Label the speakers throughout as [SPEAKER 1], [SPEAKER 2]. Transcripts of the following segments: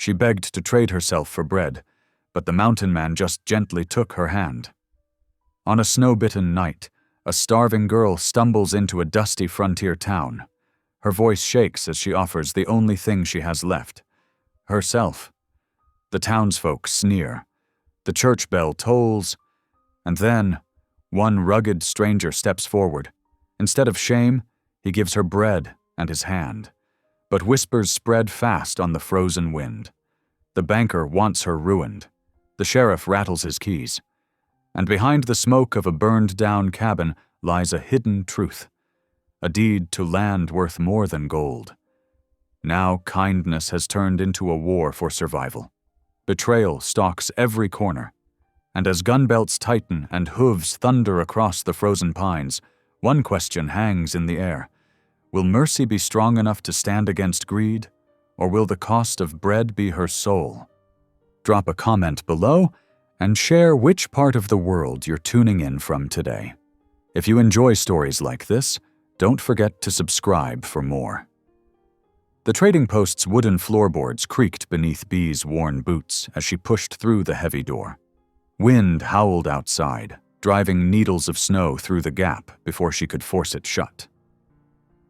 [SPEAKER 1] She begged to trade herself for bread, but the mountain man just gently took her hand. On a snow-bitten night, a starving girl stumbles into a dusty frontier town. Her voice shakes as she offers the only thing she has left: herself. The townsfolk sneer. The church bell tolls, and then one rugged stranger steps forward. Instead of shame, he gives her bread and his hand. But whispers spread fast on the frozen wind. The banker wants her ruined. The sheriff rattles his keys. And behind the smoke of a burned-down cabin lies a hidden truth, a deed to land worth more than gold. Now kindness has turned into a war for survival. Betrayal stalks every corner. And as gun belts tighten and hooves thunder across the frozen pines, one question hangs in the air. Will mercy be strong enough to stand against greed, or will the cost of bread be her soul? Drop a comment below and share which part of the world you're tuning in from today. If you enjoy stories like this, don't forget to subscribe for more. The trading post's wooden floorboards creaked beneath Bee's worn boots as she pushed through the heavy door. Wind howled outside, driving needles of snow through the gap before she could force it shut.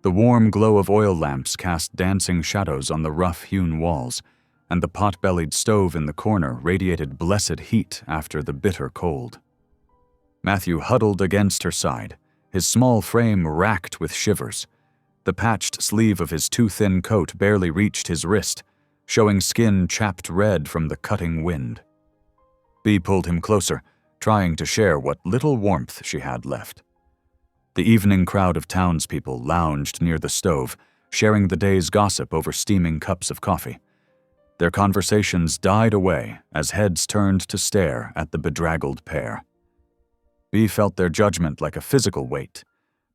[SPEAKER 1] The warm glow of oil lamps cast dancing shadows on the rough-hewn walls, and the pot-bellied stove in the corner radiated blessed heat after the bitter cold. Matthew huddled against her side, his small frame racked with shivers. The patched sleeve of his too-thin coat barely reached his wrist, showing skin chapped red from the cutting wind. Bee pulled him closer, trying to share what little warmth she had left. The evening crowd of townspeople lounged near the stove, sharing the day's gossip over steaming cups of coffee. Their conversations died away as heads turned to stare at the bedraggled pair. Bee felt their judgment like a physical weight,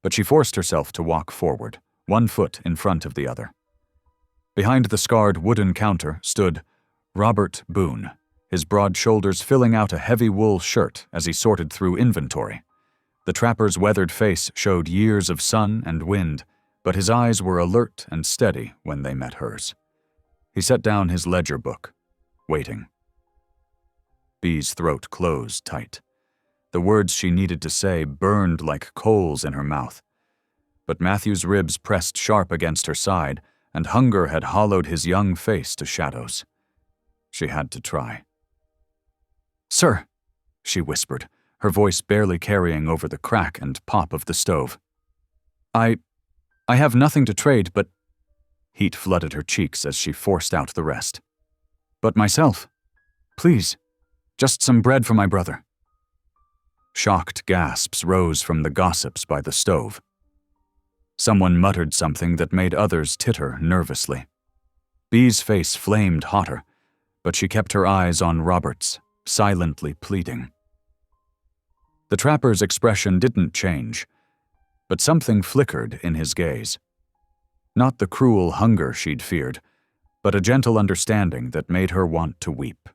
[SPEAKER 1] but she forced herself to walk forward, one foot in front of the other. Behind the scarred wooden counter stood Robert Boone, his broad shoulders filling out a heavy wool shirt as he sorted through inventory. The trapper's weathered face showed years of sun and wind, but his eyes were alert and steady when they met hers. He set down his ledger book, waiting. Bee's throat closed tight. The words she needed to say burned like coals in her mouth. But Matthew's ribs pressed sharp against her side, and hunger had hollowed his young face to shadows. She had to try. "Sir," she whispered, her voice barely carrying over the crack and pop of the stove. I have nothing to trade, but..." Heat flooded her cheeks as she forced out the rest. "But myself. Please, just some bread for my brother." Shocked gasps rose from the gossips by the stove. Someone muttered something that made others titter nervously. Bee's face flamed hotter, but she kept her eyes on Robert's, silently pleading. The trapper's expression didn't change, but something flickered in his gaze. Not the cruel hunger she'd feared, but a gentle understanding that made her want to weep.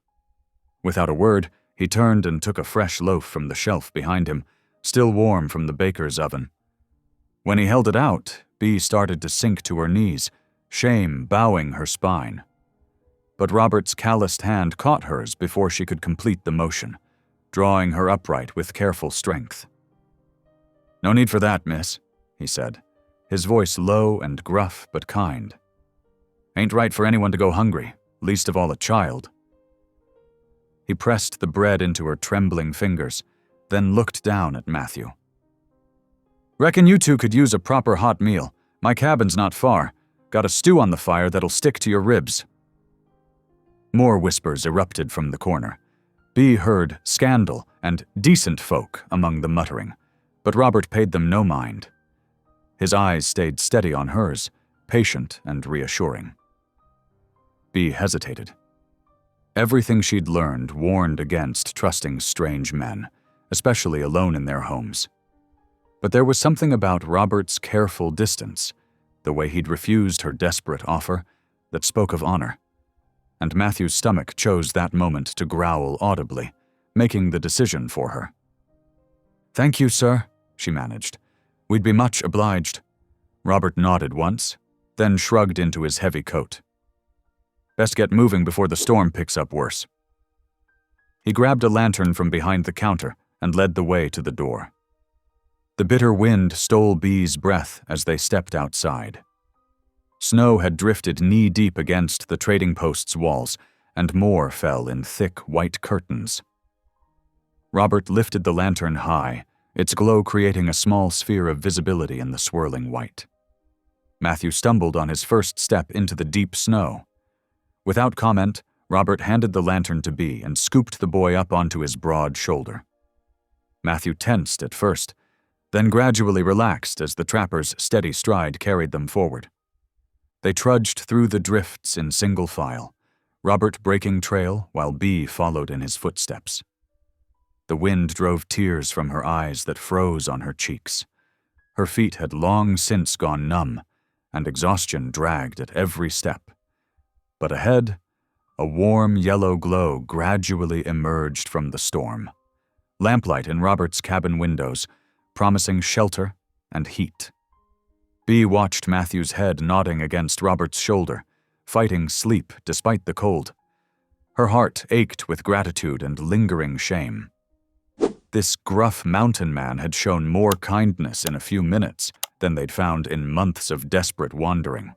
[SPEAKER 1] Without a word, he turned and took a fresh loaf from the shelf behind him, still warm from the baker's oven. When he held it out, Bee started to sink to her knees, shame bowing her spine. But Robert's calloused hand caught hers before she could complete the motion, drawing her upright with careful strength. "No need for that, miss," he said, his voice low and gruff but kind. "Ain't right for anyone to go hungry, least of all a child." He pressed the bread into her trembling fingers, then looked down at Matthew. "Reckon you two could use a proper hot meal. My cabin's not far. Got a stew on the fire that'll stick to your ribs." More whispers erupted from the corner. Bee heard scandal and decent folk among the muttering, but Robert paid them no mind. His eyes stayed steady on hers, patient and reassuring. Bee hesitated. Everything she'd learned warned against trusting strange men, especially alone in their homes. But there was something about Robert's careful distance, the way he'd refused her desperate offer, that spoke of honor. And Matthew's stomach chose that moment to growl audibly, making the decision for her. "Thank you, sir," she managed. "We'd be much obliged." Robert nodded once, then shrugged into his heavy coat. Best get moving before the storm picks up worse. He grabbed a lantern from behind the counter and led the way to the door. The bitter wind stole Bee's breath as they stepped outside. Snow had drifted knee-deep against the trading post's walls, and more fell in thick white curtains. Robert lifted the lantern high, its glow creating a small sphere of visibility in the swirling white. Matthew stumbled on his first step into the deep snow. Without comment, Robert handed the lantern to Bee and scooped the boy up onto his broad shoulder. Matthew tensed at first, then gradually relaxed as the trapper's steady stride carried them forward. They trudged through the drifts in single file, Robert breaking trail while Bee followed in his footsteps. The wind drove tears from her eyes that froze on her cheeks. Her feet had long since gone numb, and exhaustion dragged at every step. But ahead, a warm yellow glow gradually emerged from the storm. Lamplight in Robert's cabin windows, promising shelter and heat. Bee watched Matthew's head nodding against Robert's shoulder, fighting sleep despite the cold. Her heart ached with gratitude and lingering shame. This gruff mountain man had shown more kindness in a few minutes than they'd found in months of desperate wandering.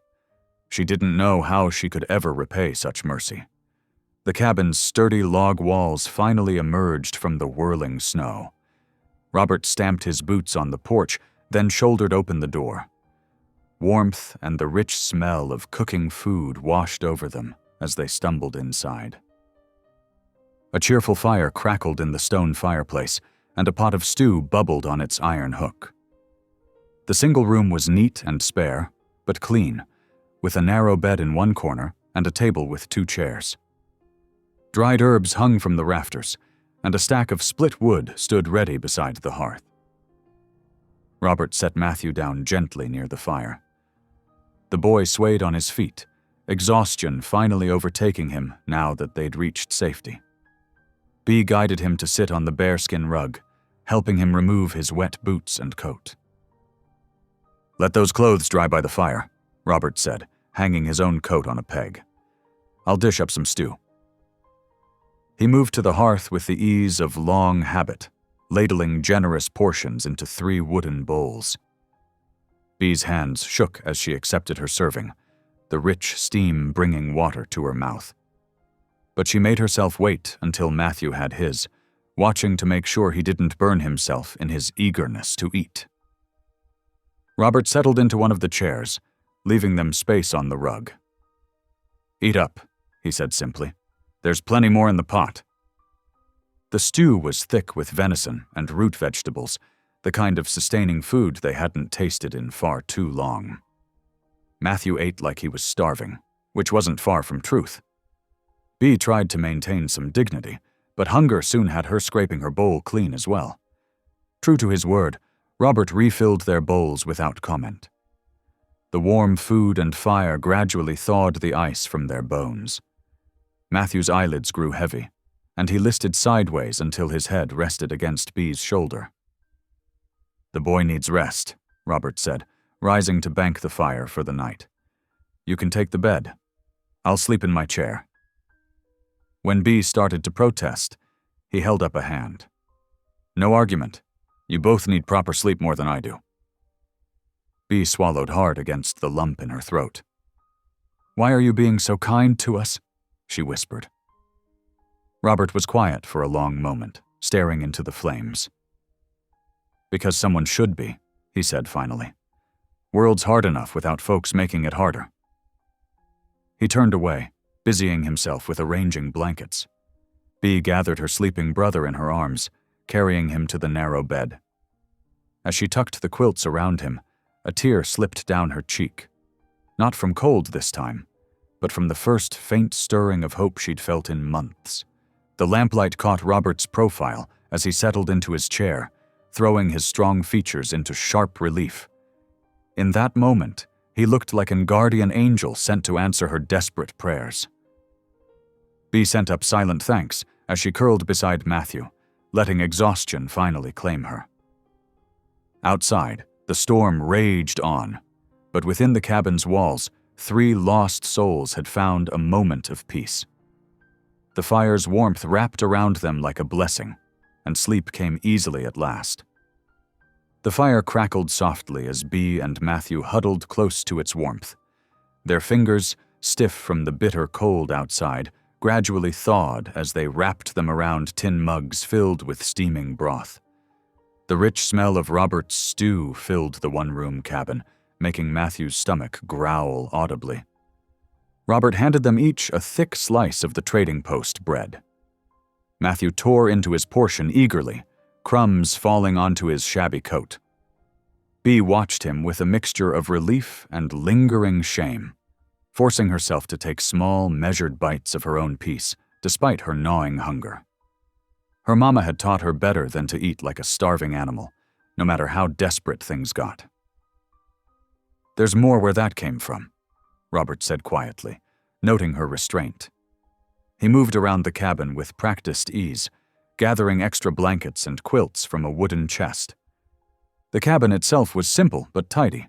[SPEAKER 1] She didn't know how she could ever repay such mercy. The cabin's sturdy log walls finally emerged from the whirling snow. Robert stamped his boots on the porch, then shouldered open the door. Warmth and the rich smell of cooking food washed over them as they stumbled inside. A cheerful fire crackled in the stone fireplace, and a pot of stew bubbled on its iron hook. The single room was neat and spare, but clean, with a narrow bed in one corner and a table with 2 chairs. Dried herbs hung from the rafters, and a stack of split wood stood ready beside the hearth. Robert set Matthew down gently near the fire. The boy swayed on his feet, exhaustion finally overtaking him now that they'd reached safety. Bee guided him to sit on the bearskin rug, helping him remove his wet boots and coat. "Let those clothes dry by the fire," Robert said, hanging his own coat on a peg. "I'll dish up some stew." He moved to the hearth with the ease of long habit, ladling generous portions into 3 wooden bowls. Bee's hands shook as she accepted her serving, the rich steam bringing water to her mouth. But she made herself wait until Matthew had his, watching to make sure he didn't burn himself in his eagerness to eat. Robert settled into one of the chairs, leaving them space on the rug. "Eat up," he said simply. "There's plenty more in the pot." The stew was thick with venison and root vegetables, the kind of sustaining food they hadn't tasted in far too long. Matthew ate like he was starving, which wasn't far from truth. Bee tried to maintain some dignity, but hunger soon had her scraping her bowl clean as well. True to his word, Robert refilled their bowls without comment. The warm food and fire gradually thawed the ice from their bones. Matthew's eyelids grew heavy, and he listed sideways until his head rested against Bee's shoulder. "The boy needs rest," Robert said, rising to bank the fire for the night. "You can take the bed. I'll sleep in my chair." When Bee started to protest, he held up a hand. "No argument. You both need proper sleep more than I do." Bee swallowed hard against the lump in her throat. "Why are you being so kind to us?" she whispered. Robert was quiet for a long moment, staring into the flames. "Because someone should be," he said finally. "World's hard enough without folks making it harder." He turned away, busying himself with arranging blankets. Bee gathered her sleeping brother in her arms, carrying him to the narrow bed. As she tucked the quilts around him, a tear slipped down her cheek. Not from cold this time, but from the first faint stirring of hope she'd felt in months. The lamplight caught Robert's profile as he settled into his chair, throwing his strong features into sharp relief. In that moment, he looked like an guardian angel sent to answer her desperate prayers. Bee sent up silent thanks as she curled beside Matthew, letting exhaustion finally claim her. Outside, the storm raged on, but within the cabin's walls, 3 lost souls had found a moment of peace. The fire's warmth wrapped around them like a blessing, and sleep came easily at last. The fire crackled softly as Bea and Matthew huddled close to its warmth. Their fingers, stiff from the bitter cold outside, gradually thawed as they wrapped them around tin mugs filled with steaming broth. The rich smell of Robert's stew filled the one-room cabin, making Matthew's stomach growl audibly. Robert handed them each a thick slice of the trading post bread. Matthew tore into his portion eagerly, crumbs falling onto his shabby coat. Bea watched him with a mixture of relief and lingering shame, forcing herself to take small, measured bites of her own piece, despite her gnawing hunger. Her mama had taught her better than to eat like a starving animal, no matter how desperate things got. "There's more where that came from," Robert said quietly, noting her restraint. He moved around the cabin with practiced ease, gathering extra blankets and quilts from a wooden chest. The cabin itself was simple but tidy.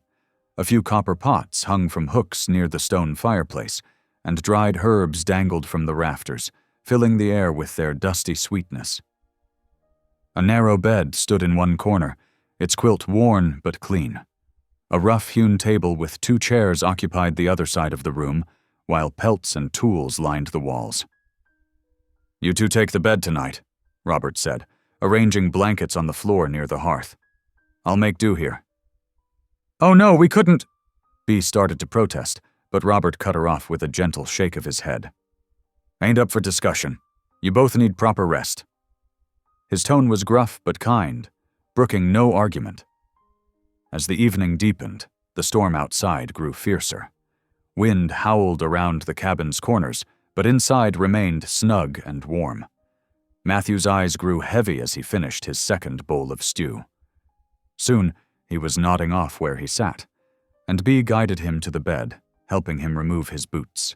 [SPEAKER 1] A few copper pots hung from hooks near the stone fireplace, and dried herbs dangled from the rafters, filling the air with their dusty sweetness. A narrow bed stood in one corner, its quilt worn but clean. A rough-hewn table with 2 chairs occupied the other side of the room, while pelts and tools lined the walls. "You two take the bed tonight," Robert said, arranging blankets on the floor near the hearth. "I'll make do here." "Oh no, we couldn't," Bea started to protest, but Robert cut her off with a gentle shake of his head. "Ain't up for discussion. You both need proper rest." His tone was gruff but kind, brooking no argument. As the evening deepened, the storm outside grew fiercer. Wind howled around the cabin's corners, but inside remained snug and warm. Matthew's eyes grew heavy as he finished his second bowl of stew. Soon, he was nodding off where he sat, and Bea guided him to the bed, helping him remove his boots.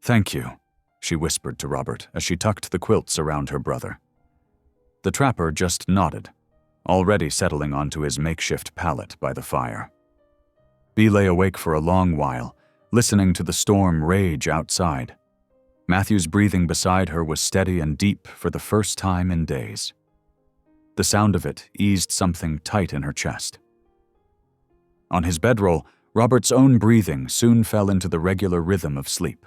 [SPEAKER 1] "Thank you," she whispered to Robert as she tucked the quilts around her brother. The trapper just nodded, already settling onto his makeshift pallet by the fire. Bea lay awake for a long while, listening to the storm rage outside. Matthew's breathing beside her was steady and deep for the first time in days. The sound of it eased something tight in her chest. On his bedroll, Robert's own breathing soon fell into the regular rhythm of sleep.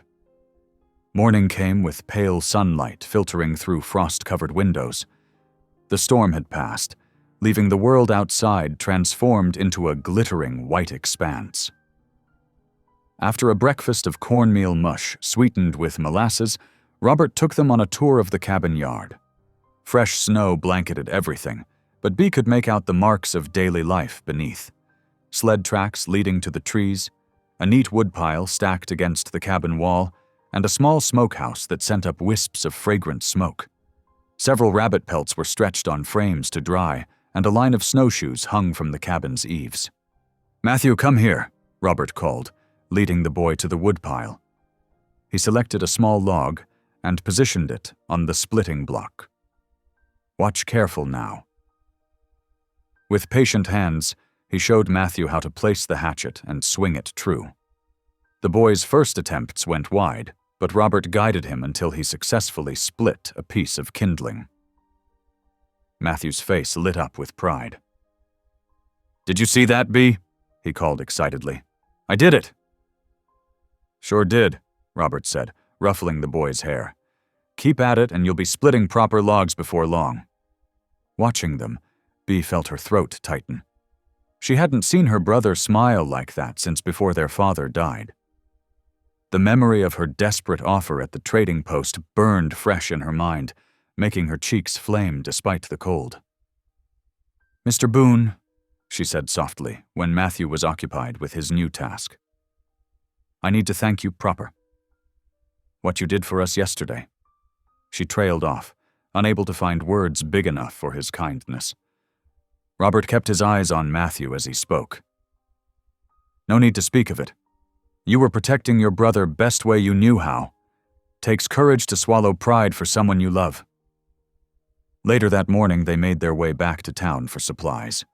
[SPEAKER 1] Morning came with pale sunlight filtering through frost-covered windows. The storm had passed, leaving the world outside transformed into a glittering white expanse. After a breakfast of cornmeal mush sweetened with molasses, Robert took them on a tour of the cabin yard. Fresh snow blanketed everything, but Bea could make out the marks of daily life beneath. Sled tracks leading to the trees, a neat woodpile stacked against the cabin wall, and a small smokehouse that sent up wisps of fragrant smoke. Several rabbit pelts were stretched on frames to dry, and a line of snowshoes hung from the cabin's eaves. "Matthew, come here," Robert called, leading the boy to the woodpile. He selected a small log and positioned it on the splitting block. "Watch careful now." With patient hands, he showed Matthew how to place the hatchet and swing it true. The boy's first attempts went wide, but Robert guided him until he successfully split a piece of kindling. Matthew's face lit up with pride. "Did you see that, Bea?" he called excitedly. "I did it." "Sure did," Robert said, ruffling the boy's hair. "Keep at it and you'll be splitting proper logs before long." Watching them, Bea felt her throat tighten. She hadn't seen her brother smile like that since before their father died. The memory of her desperate offer at the trading post burned fresh in her mind, making her cheeks flame despite the cold. "Mr. Boone," she said softly when Matthew was occupied with his new task. "I need to thank you proper. What you did for us yesterday." She trailed off, unable to find words big enough for his kindness. Robert kept his eyes on Matthew as he spoke. "No need to speak of it. You were protecting your brother best way you knew how. Takes courage to swallow pride for someone you love." Later that morning, they made their way back to town for supplies.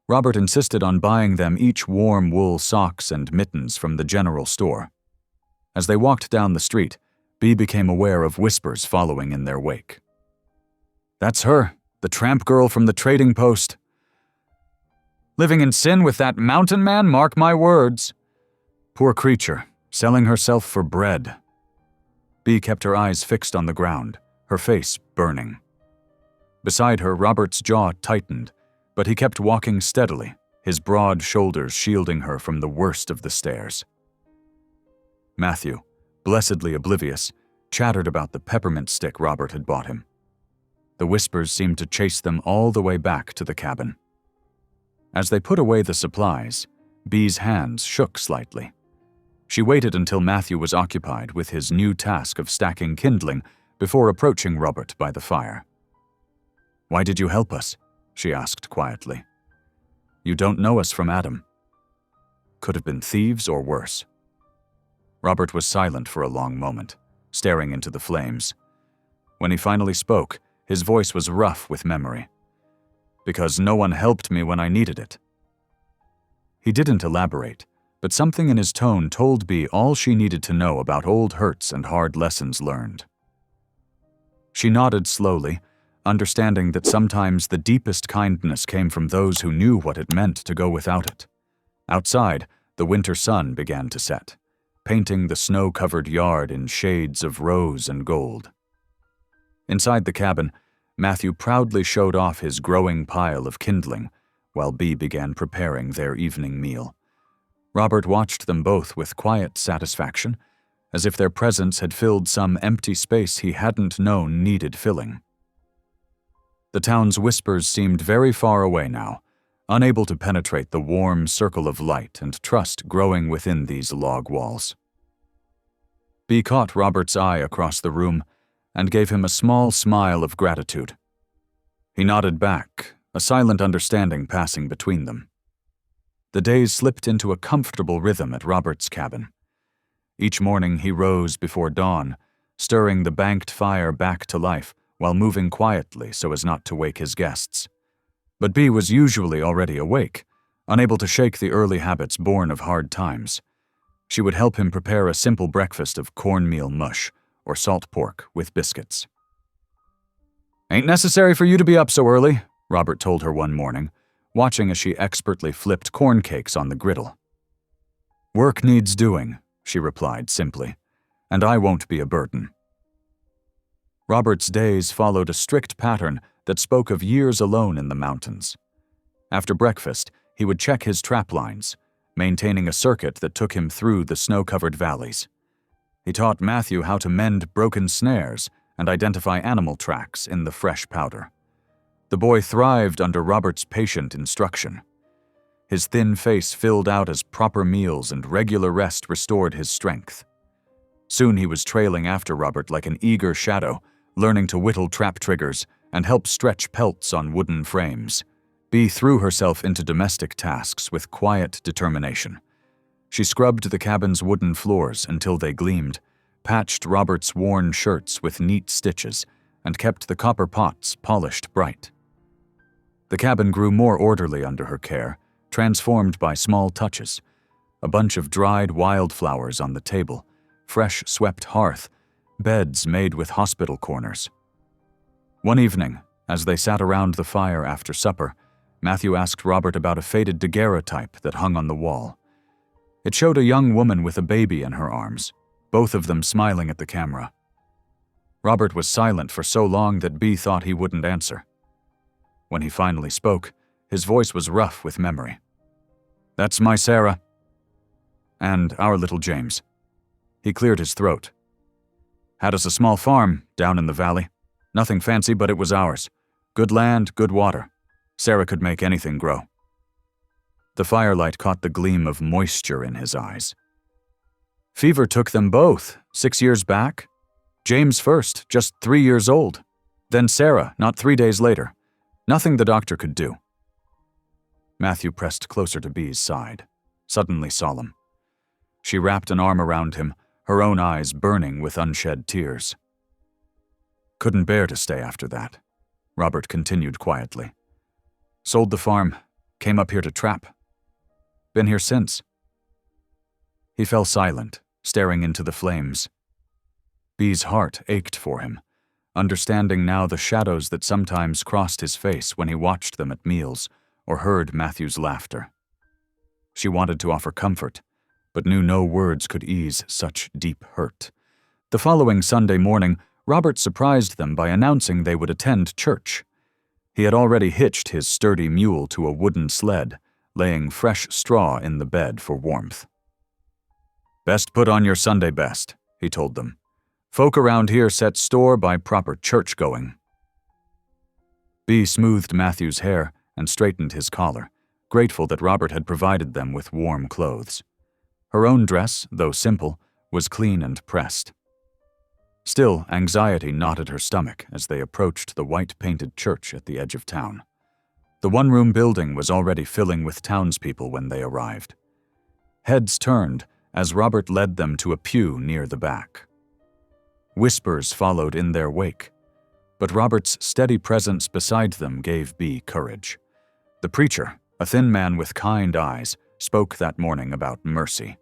[SPEAKER 1] Robert insisted on buying them each warm wool socks and mittens from the general store. As they walked down the street, Bee became aware of whispers following in their wake. "That's her, the tramp girl from the trading post. Living in sin with that mountain man, mark my words. Poor creature, selling herself for bread." Bee kept her eyes fixed on the ground, her face burning. Beside her, Robert's jaw tightened, but he kept walking steadily, his broad shoulders shielding her from the worst of the stares. Matthew, blessedly oblivious, chattered about the peppermint stick Robert had bought him. The whispers seemed to chase them all the way back to the cabin. As they put away the supplies, Bee's hands shook slightly. She waited until Matthew was occupied with his new task of stacking kindling before approaching Robert by the fire. "Why did you help us?" she asked quietly. "You don't know us from Adam." Could have been thieves or worse. Robert was silent for a long moment, staring into the flames. When he finally spoke, his voice was rough with memory. "Because no one helped me when I needed it." He didn't elaborate, but something in his tone told Bee all she needed to know about old hurts and hard lessons learned. She nodded slowly, understanding that sometimes the deepest kindness came from those who knew what it meant to go without it. Outside, the winter sun began to set, painting the snow-covered yard in shades of rose and gold. Inside the cabin, Matthew proudly showed off his growing pile of kindling, while Bee began preparing their evening meal. Robert watched them both with quiet satisfaction, as if their presence had filled some empty space he hadn't known needed filling. The town's whispers seemed very far away now, unable to penetrate the warm circle of light and trust growing within these log walls. Bee caught Robert's eye across the room and gave him a small smile of gratitude. He nodded back, a silent understanding passing between them. The days slipped into a comfortable rhythm at Robert's cabin. Each morning he rose before dawn, stirring the banked fire back to life while moving quietly so as not to wake his guests. But Bee was usually already awake, unable to shake the early habits born of hard times. She would help him prepare a simple breakfast of cornmeal mush or salt pork with biscuits. "Ain't necessary for you to be up so early," Robert told her one morning, watching as she expertly flipped corn cakes on the griddle. "Work needs doing," she replied simply, "and I won't be a burden." Robert's days followed a strict pattern that spoke of years alone in the mountains. After breakfast, he would check his trap lines, maintaining a circuit that took him through the snow-covered valleys. He taught Matthew how to mend broken snares and identify animal tracks in the fresh powder. The boy thrived under Robert's patient instruction. His thin face filled out as proper meals and regular rest restored his strength. Soon he was trailing after Robert like an eager shadow, learning to whittle trap triggers and help stretch pelts on wooden frames. Bee threw herself into domestic tasks with quiet determination. She scrubbed the cabin's wooden floors until they gleamed, patched Robert's worn shirts with neat stitches, and kept the copper pots polished bright. The cabin grew more orderly under her care, transformed by small touches. A bunch of dried wildflowers on the table, fresh swept hearth, beds made with hospital corners. One evening, as they sat around the fire after supper, Matthew asked Robert about a faded daguerreotype that hung on the wall. It showed a young woman with a baby in her arms, both of them smiling at the camera. Robert was silent for so long that Bee thought he wouldn't answer. When he finally spoke, his voice was rough with memory. "That's my Sarah. And our little James." He cleared his throat. "Had us a small farm down in the valley. Nothing fancy, but it was ours. Good land, good water. Sarah could make anything grow." The firelight caught the gleam of moisture in his eyes. "Fever took them both, 6 years back. James first, just 3 years old. Then Sarah, not 3 days later. Nothing the doctor could do." Matthew pressed closer to Bee's side, suddenly solemn. She wrapped an arm around him, her own eyes burning with unshed tears. "Couldn't bear to stay after that," Robert continued quietly. "Sold the farm, Came up here to trap. Been here since. He fell silent, staring into the flames. Bee's heart ached for him, understanding now the shadows that sometimes crossed his face when he watched them at meals or heard Matthew's laughter. She wanted to offer comfort, but knew no words could ease such deep hurt. The following Sunday morning, Robert surprised them by announcing they would attend church. He had already hitched his sturdy mule to a wooden sled, laying fresh straw in the bed for warmth. "Best put on your Sunday best," he told them. "Folk around here set store by proper church-going." Bee smoothed Matthew's hair and straightened his collar, grateful that Robert had provided them with warm clothes. Her own dress, though simple, was clean and pressed. Still, anxiety knotted her stomach as they approached the white-painted church at the edge of town. The one-room building was already filling with townspeople when they arrived. Heads turned as Robert led them to a pew near the back. Whispers followed in their wake, but Robert's steady presence beside them gave Bee courage. The preacher, a thin man with kind eyes, spoke that morning about mercy.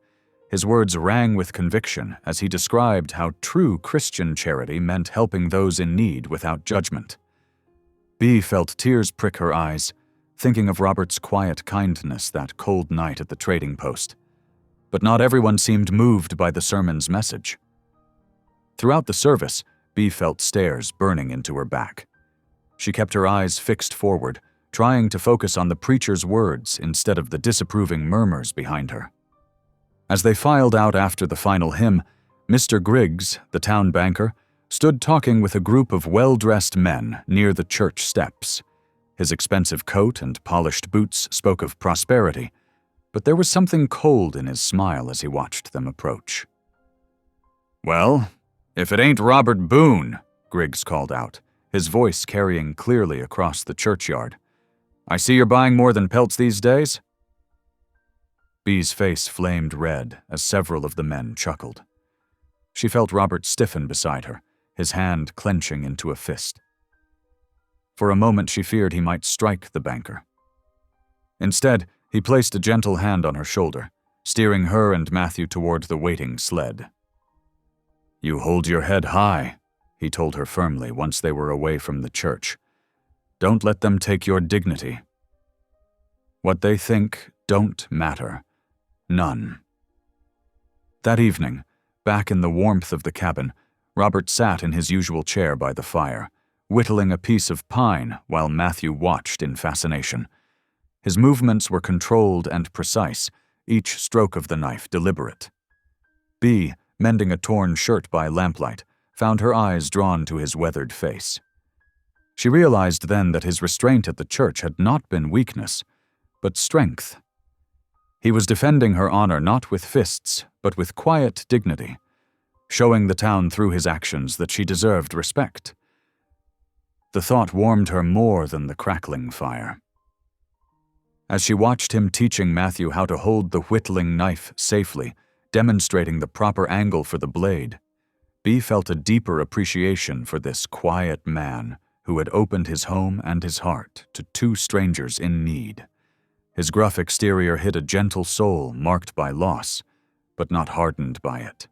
[SPEAKER 1] His words rang with conviction as he described how true Christian charity meant helping those in need without judgment. Bee felt tears prick her eyes, thinking of Robert's quiet kindness that cold night at the trading post. But not everyone seemed moved by the sermon's message. Throughout the service, Bee felt stares burning into her back. She kept her eyes fixed forward, trying to focus on the preacher's words instead of the disapproving murmurs behind her. As they filed out after the final hymn, Mr. Griggs, the town banker, stood talking with a group of well-dressed men near the church steps. His expensive coat and polished boots spoke of prosperity, but there was something cold in his smile as he watched them approach. "Well, if it ain't Robert Boone," Griggs called out, his voice carrying clearly across the churchyard. "I see you're buying more than pelts these days?" Bee's face flamed red as several of the men chuckled. She felt Robert stiffen beside her, his hand clenching into a fist. For a moment she feared he might strike the banker. Instead, he placed a gentle hand on her shoulder, steering her and Matthew toward the waiting sled. "You hold your head high," he told her firmly once they were away from the church. "Don't let them take your dignity. What they think don't matter. None." That evening, back in the warmth of the cabin, Robert sat in his usual chair by the fire, whittling a piece of pine while Matthew watched in fascination. His movements were controlled and precise, each stroke of the knife deliberate. Bee, mending a torn shirt by lamplight, found her eyes drawn to his weathered face. She realized then that his restraint at the church had not been weakness, but strength. He was defending her honor not with fists, but with quiet dignity, showing the town through his actions that she deserved respect. The thought warmed her more than the crackling fire. As she watched him teaching Matthew how to hold the whittling knife safely, demonstrating the proper angle for the blade, Bee felt a deeper appreciation for this quiet man who had opened his home and his heart to two strangers in need. His gruff exterior hid a gentle soul marked by loss, but not hardened by it.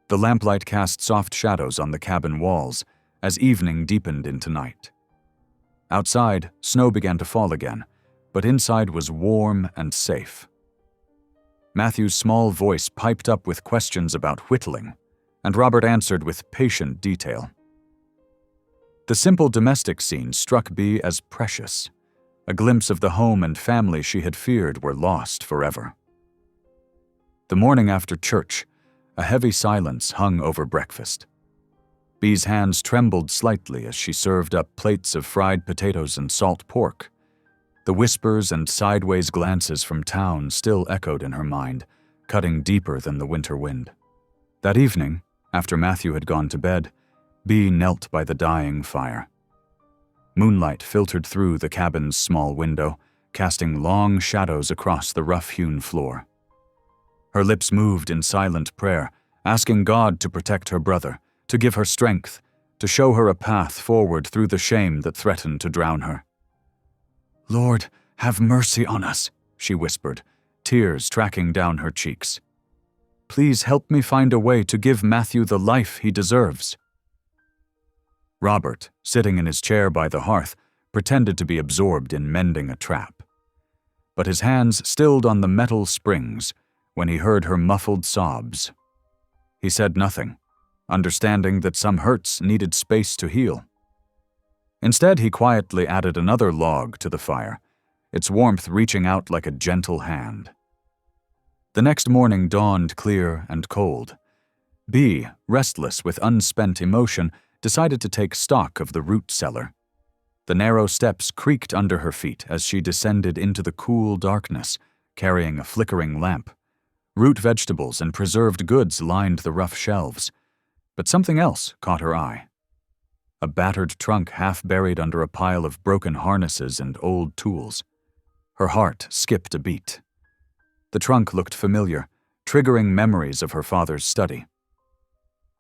[SPEAKER 1] The lamplight cast soft shadows on the cabin walls as evening deepened into night. Outside, snow began to fall again, but inside was warm and safe. Matthew's small voice piped up with questions about whittling, and Robert answered with patient detail. The simple domestic scene struck Bee as precious, a glimpse of the home and family she had feared were lost forever. The morning after church, a heavy silence hung over breakfast. Bee's hands trembled slightly as she served up plates of fried potatoes and salt pork. The whispers and sideways glances from town still echoed in her mind, cutting deeper than the winter wind. That evening, after Matthew had gone to bed, Bee knelt by the dying fire. Moonlight filtered through the cabin's small window, casting long shadows across the rough-hewn floor. Her lips moved in silent prayer, asking God to protect her brother, to give her strength, to show her a path forward through the shame that threatened to drown her. "Lord, "Have mercy on us," she whispered, tears tracking down her cheeks. "Please help me find a way to give Matthew the life he deserves." Robert, sitting in his chair by the hearth, pretended to be absorbed in mending a trap. But his hands stilled on the metal springs when he heard her muffled sobs. He said nothing, understanding that some hurts needed space to heal. Instead, he quietly added another log to the fire, its warmth reaching out like a gentle hand. The next morning dawned clear and cold. Bee, restless with unspent emotion, decided to take stock of the root cellar. The narrow steps creaked under her feet as she descended into the cool darkness, carrying a flickering lamp. Root vegetables and preserved goods lined the rough shelves, but something else caught her eye. A battered trunk half buried under a pile of broken harnesses and old tools. Her heart skipped a beat. The trunk looked familiar, triggering memories of her father's study.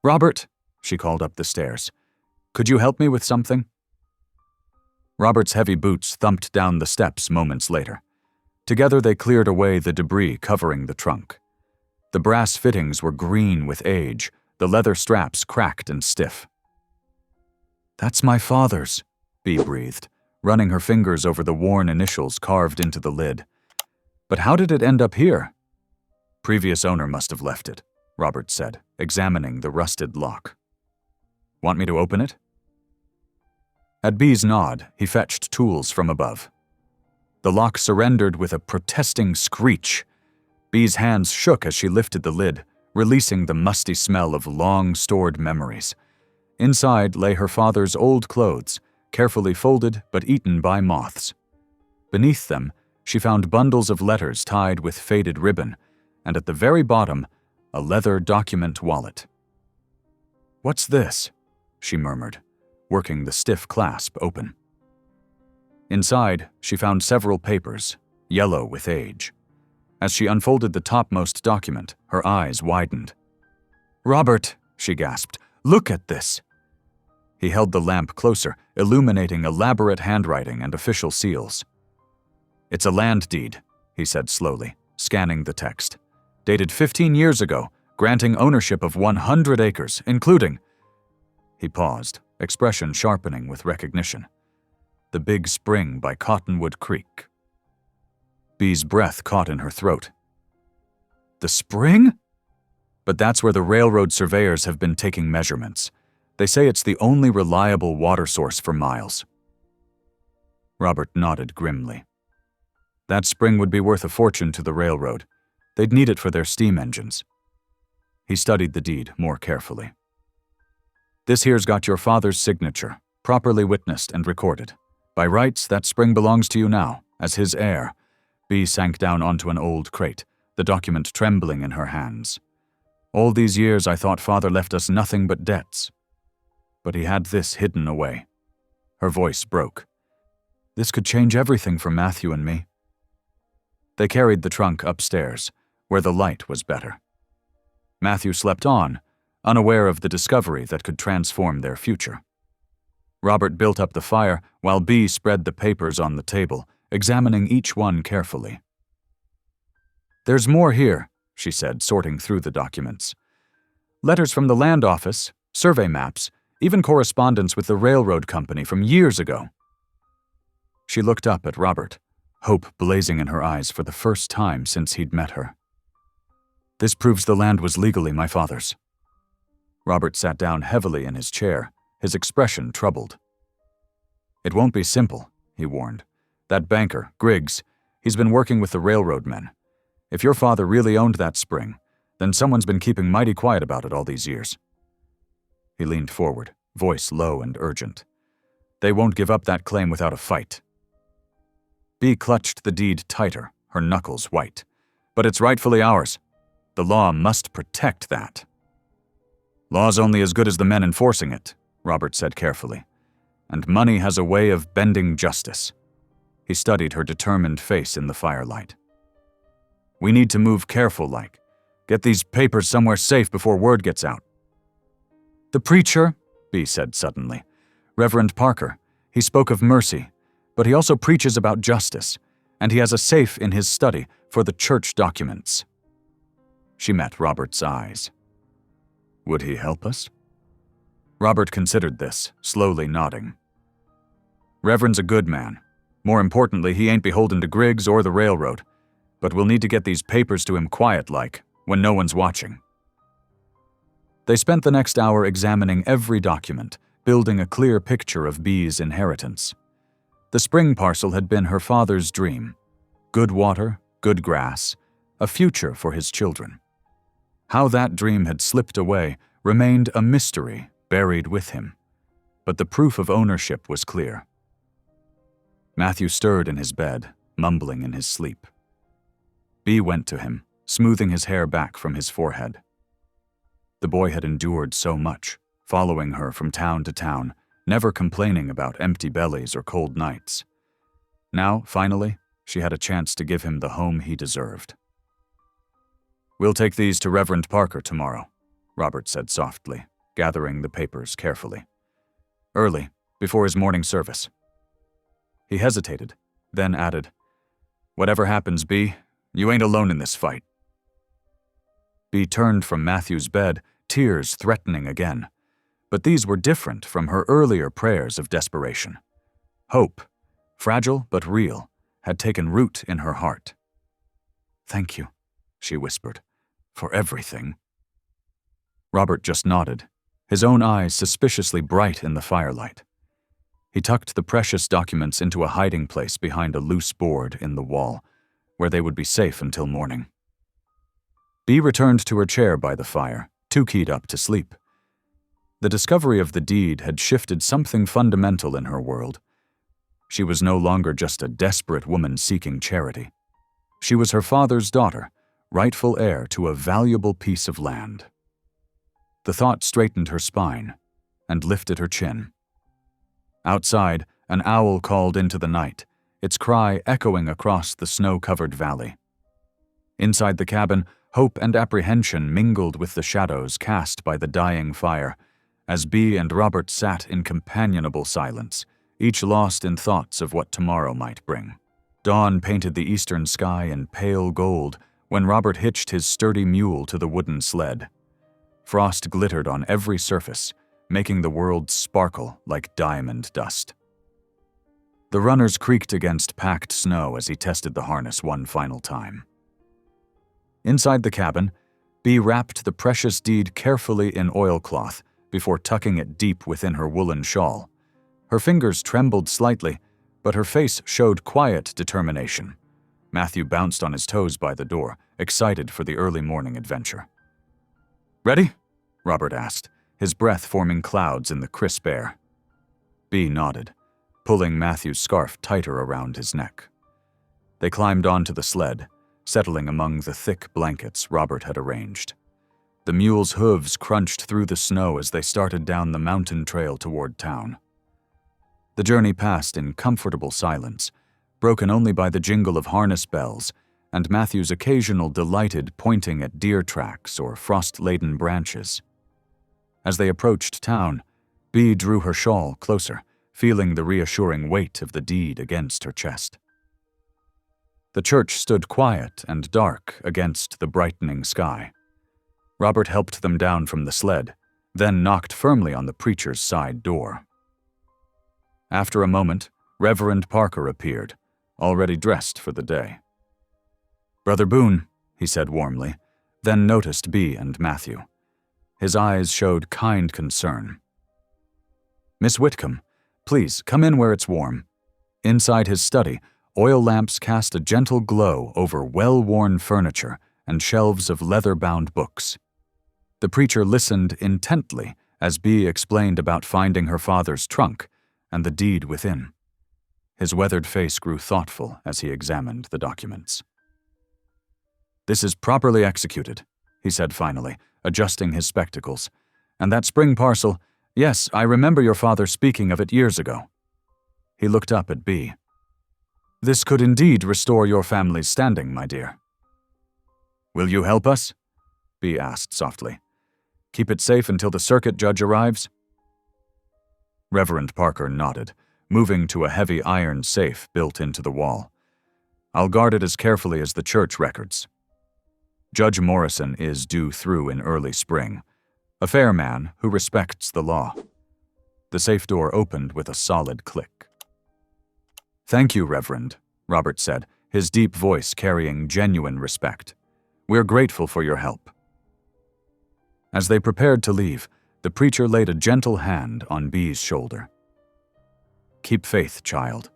[SPEAKER 1] "Robert," she called up the stairs, "could you help me with something?" Robert's heavy boots thumped down the steps moments later. Together they cleared away the debris covering the trunk. The brass fittings were green with age, the leather straps cracked and stiff. "That's my father's," Bee breathed, running her fingers over the worn initials carved into the lid. "But how did it end up here?" "Previous owner must have left it," Robert said, examining the rusted lock. "Want me to open it?" At Bee's nod, he fetched tools from above. The lock surrendered with a protesting screech. Bee's hands shook as she lifted the lid, releasing the musty smell of long-stored memories. Inside lay her father's old clothes, carefully folded but eaten by moths. Beneath them, she found bundles of letters tied with faded ribbon, and at the very bottom, a leather document wallet. "What's this?" she murmured, working the stiff clasp open. Inside, she found several papers, yellow with age. As she unfolded the topmost document, her eyes widened. "Robert," she gasped, "look at this." He held the lamp closer, illuminating elaborate handwriting and official seals. "It's a land deed," he said slowly, scanning the text. "Dated 15 years ago, granting ownership of 100 acres, including—" He paused, expression sharpening with recognition. "The Big Spring by Cottonwood Creek." Bee's breath caught in her throat. "The spring?" "But that's where the railroad surveyors have been taking measurements. They say it's the only reliable water source for miles." Robert nodded grimly. That spring would be worth a fortune to the railroad. They'd need it for their steam engines. He studied the deed more carefully. "This here's got your father's signature, properly witnessed and recorded. By rights, that spring belongs to you now, as his heir." Bee sank down onto an old crate, the document trembling in her hands. "All these years I thought father left us nothing but debts. But he had this hidden away." Her voice broke. "This could change everything for Matthew and me." They carried the trunk upstairs, where the light was better. Matthew slept on, unaware of the discovery that could transform their future. Robert built up the fire while Bee spread the papers on the table, examining each one carefully. "There's more here," she said, sorting through the documents. "Letters from the land office, survey maps, even correspondence with the railroad company from years ago." She looked up at Robert, hope blazing in her eyes for the first time since he'd met her. "This proves the land was legally my father's." Robert sat down heavily in his chair, his expression troubled. "It won't be simple," he warned. "That banker, Griggs, he's been working with the railroad men. If your father really owned that spring, then someone's been keeping mighty quiet about it all these years." He leaned forward, voice low and urgent. "They won't give up that claim without a fight." Bee clutched the deed tighter, her knuckles white. "But it's rightfully ours. The law must protect that." "Law's only as good as the men enforcing it," Robert said carefully. "And money has a way of bending justice." He studied her determined face in the firelight. "We need to move careful-like. Get these papers somewhere safe before word gets out." "The preacher," Bee said suddenly. "Reverend Parker. He spoke of mercy, but he also preaches about justice. and he has a safe in his study for the church documents." She met Robert's eyes. "Would he help us?" Robert considered this, slowly nodding. "Reverend's a good man. More importantly, he ain't beholden to Griggs or the railroad, but we'll need to get these papers to him quiet-like, when no one's watching." They spent the next hour examining every document, building a clear picture of Bee's inheritance. The spring parcel had been her father's dream. Good water, good grass, a future for his children. How that dream had slipped away remained a mystery buried with him, but the proof of ownership was clear. Matthew stirred in his bed, mumbling in his sleep. Bee went to him, smoothing his hair back from his forehead. The boy had endured so much, following her from town to town, never complaining about empty bellies or cold nights. Now, finally, she had a chance to give him the home he deserved. "We'll take these to Reverend Parker tomorrow," Robert said softly, gathering the papers carefully. "Early, before his morning service." He hesitated, then added, "Whatever happens, Bee, you ain't alone in this fight." Bee turned from Matthew's bed, tears threatening again. But these were different from her earlier prayers of desperation. Hope, fragile but real, had taken root in her heart. "Thank you," she whispered, "for everything." Robert just nodded, his own eyes suspiciously bright in the firelight. He tucked the precious documents into a hiding place behind a loose board in the wall, where they would be safe until morning. Bee returned to her chair by the fire, too keyed up to sleep. The discovery of the deed had shifted something fundamental in her world. She was no longer just a desperate woman seeking charity. She was her father's daughter, rightful heir to a valuable piece of land. The thought straightened her spine and lifted her chin. Outside, an owl called into the night, its cry echoing across the snow-covered valley. Inside the cabin, hope and apprehension mingled with the shadows cast by the dying fire, as Bee and Robert sat in companionable silence, each lost in thoughts of what tomorrow might bring. Dawn painted the eastern sky in pale gold when Robert hitched his sturdy mule to the wooden sled. Frost glittered on every surface, making the world sparkle like diamond dust. The runners creaked against packed snow as he tested the harness one final time. Inside the cabin, Bee wrapped the precious deed carefully in oilcloth before tucking it deep within her woolen shawl. Her fingers trembled slightly, but her face showed quiet determination. Matthew bounced on his toes by the door, excited for the early morning adventure. "Ready?" Robert asked, his breath forming clouds in the crisp air. Bee nodded, pulling Matthew's scarf tighter around his neck. They climbed onto the sled, settling among the thick blankets Robert had arranged. The mule's hooves crunched through the snow as they started down the mountain trail toward town. The journey passed in comfortable silence, broken only by the jingle of harness bells and Matthew's occasional delighted pointing at deer tracks or frost-laden branches. As they approached town, Bee drew her shawl closer, feeling the reassuring weight of the deed against her chest. The church stood quiet and dark against the brightening sky. Robert helped them down from the sled, then knocked firmly on the preacher's side door. After a moment, Reverend Parker appeared, already dressed for the day. "Brother Boone," he said warmly, then noticed Bee and Matthew. His eyes showed kind concern. "Miss Whitcomb, please come in where it's warm." Inside his study, oil lamps cast a gentle glow over well-worn furniture and shelves of leather-bound books. The preacher listened intently as Bee explained about finding her father's trunk and the deed within. His weathered face grew thoughtful as he examined the documents. "This is properly executed," he said finally, adjusting his spectacles. "And that spring parcel, yes, I remember your father speaking of it years ago." He looked up at Bee. "This could indeed restore your family's standing, my dear." "Will you help us?" Bee asked softly. "Keep it safe until the circuit judge arrives?" Reverend Parker nodded, moving to a heavy iron safe built into the wall. I'll guard it as carefully as the church records. Judge Morrison is due through in early spring, a fair man who respects the law. The safe door opened with a solid click. Thank you, Reverend, Robert said, his deep voice carrying genuine respect. We're grateful for your help. As they prepared to leave, the preacher laid a gentle hand on Bee's shoulder. Keep faith, child.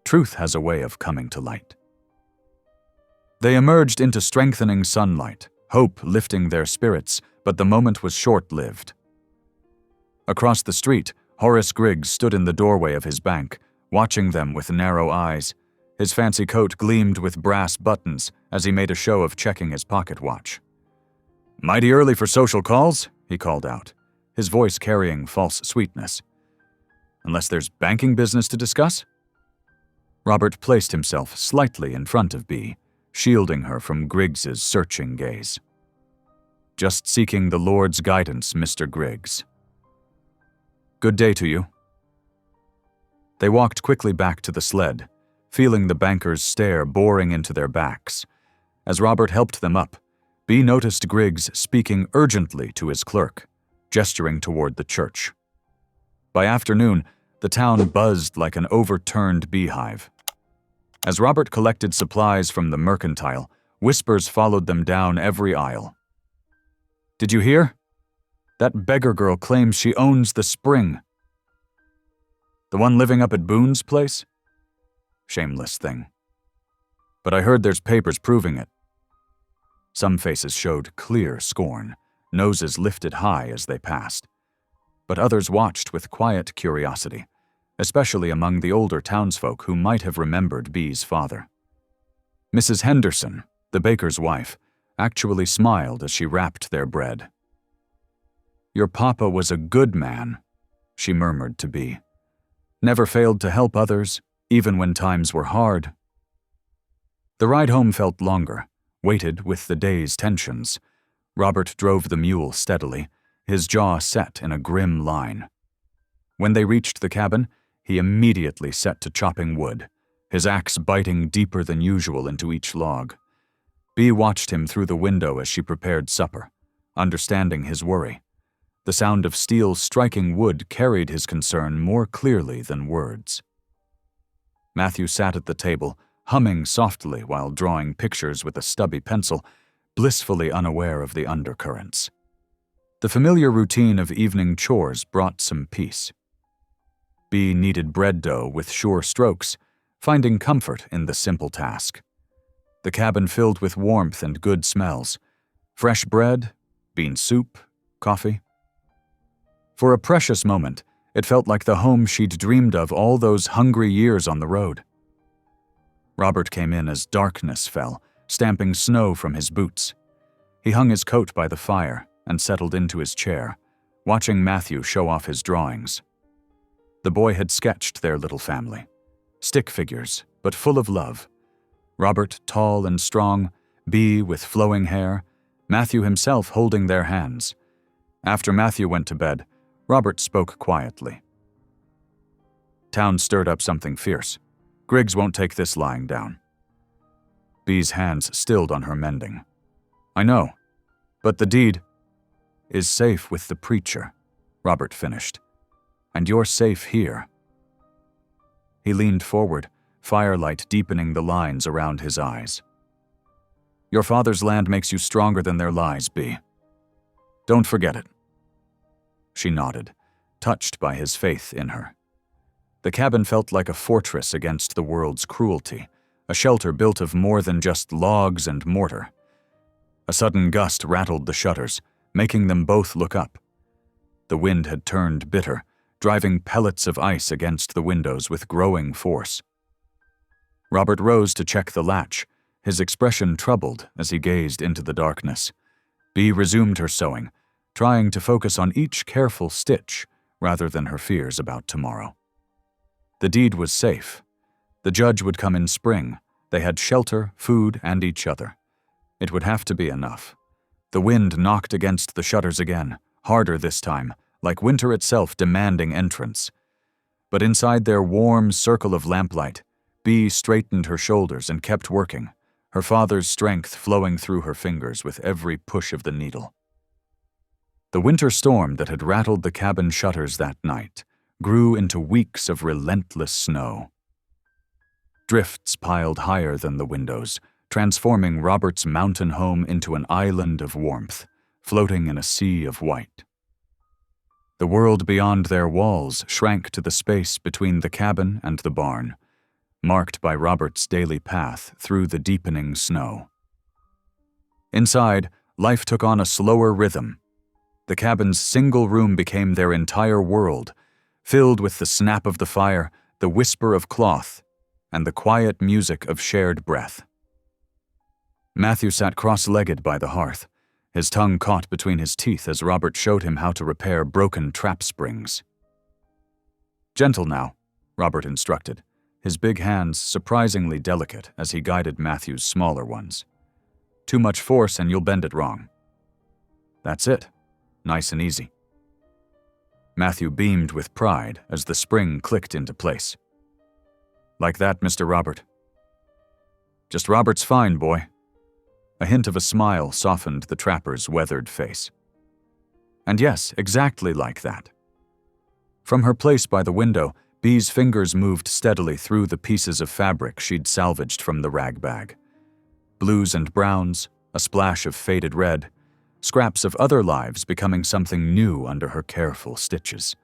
[SPEAKER 1] Truth has a way of coming to light. They emerged into strengthening sunlight, hope lifting their spirits, but the moment was short-lived. Across the street, Horace Griggs stood in the doorway of his bank, watching them with narrow eyes. His fancy coat gleamed with brass buttons as he made a show of checking his pocket watch. Mighty early for social calls, he called out, his voice carrying false sweetness. Unless there's banking business to discuss? Robert placed himself slightly in front of Bee, shielding her from Griggs's searching gaze. Just seeking the Lord's guidance, Mr. Griggs. Good day to you. They walked quickly back to the sled, feeling the banker's stare boring into their backs. As Robert helped them up, Bee noticed Griggs speaking urgently to his clerk, gesturing toward the church. By afternoon, the town buzzed like an overturned beehive. As Robert collected supplies from the mercantile, whispers followed them down every aisle. Did you hear? That beggar girl claims she owns the spring. The one living up at Boone's place? Shameless thing. But I heard there's papers proving it. Some faces showed clear scorn, noses lifted high as they passed. But others watched with quiet curiosity, especially among the older townsfolk who might have remembered Bee's father. Mrs. Henderson, the baker's wife, actually smiled as she wrapped their bread. Your papa was a good man, she murmured to Bee. Never failed to help others, even when times were hard. The ride home felt longer, weighted with the day's tensions. Robert drove the mule steadily, his jaw set in a grim line. When they reached the cabin, he immediately set to chopping wood, his axe biting deeper than usual into each log. Bee watched him through the window as she prepared supper, understanding his worry. The sound of steel striking wood carried his concern more clearly than words. Matthew sat at the table, humming softly while drawing pictures with a stubby pencil, blissfully unaware of the undercurrents. The familiar routine of evening chores brought some peace. Bee kneaded bread dough with sure strokes, finding comfort in the simple task. The cabin filled with warmth and good smells. Fresh bread, bean soup, coffee. For a precious moment, it felt like the home she'd dreamed of all those hungry years on the road. Robert came in as darkness fell, stamping snow from his boots. He hung his coat by the fire and settled into his chair, watching Matthew show off his drawings. The boy had sketched their little family. Stick figures, but full of love. Robert tall and strong, Bee with flowing hair, Matthew himself holding their hands. After Matthew went to bed, Robert spoke quietly. Town stirred up something fierce. Griggs won't take this lying down. Bee's hands stilled on her mending. I know, but the deed is safe with the preacher, Robert finished. And you're safe here. He leaned forward, firelight deepening the lines around his eyes. Your father's land makes you stronger than their lies, Bee. Don't forget it. She nodded, touched by his faith in her. The cabin felt like a fortress against the world's cruelty, a shelter built of more than just logs and mortar. A sudden gust rattled the shutters, making them both look up. The wind had turned bitter, driving pellets of ice against the windows with growing force. Robert rose to check the latch, his expression troubled as he gazed into the darkness. Bee resumed her sewing, trying to focus on each careful stitch rather than her fears about tomorrow. The deed was safe. The judge would come in spring. They had shelter, food, and each other. It would have to be enough. The wind knocked against the shutters again, harder this time, like winter itself demanding entrance. But inside their warm circle of lamplight, Bee straightened her shoulders and kept working, her father's strength flowing through her fingers with every push of the needle. The winter storm that had rattled the cabin shutters that night grew into weeks of relentless snow. Drifts piled higher than the windows, transforming Robert's mountain home into an island of warmth, floating in a sea of white. The world beyond their walls shrank to the space between the cabin and the barn, marked by Robert's daily path through the deepening snow. Inside, life took on a slower rhythm. The cabin's single room became their entire world, filled with the snap of the fire, the whisper of cloth, and the quiet music of shared breath. Matthew sat cross-legged by the hearth, his tongue caught between his teeth as Robert showed him how to repair broken trap springs. "Gentle now," Robert instructed, his big hands surprisingly delicate as he guided Matthew's smaller ones. "Too much force and you'll bend it wrong." "That's it. Nice and easy." Matthew beamed with pride as the spring clicked into place. "Like that, Mr. Robert." "Just Robert's fine, boy." A hint of a smile softened the trapper's weathered face. And yes, exactly like that. From her place by the window, Bee's fingers moved steadily through the pieces of fabric she'd salvaged from the rag bag. Blues and browns, a splash of faded red, scraps of other lives becoming something new under her careful stitches.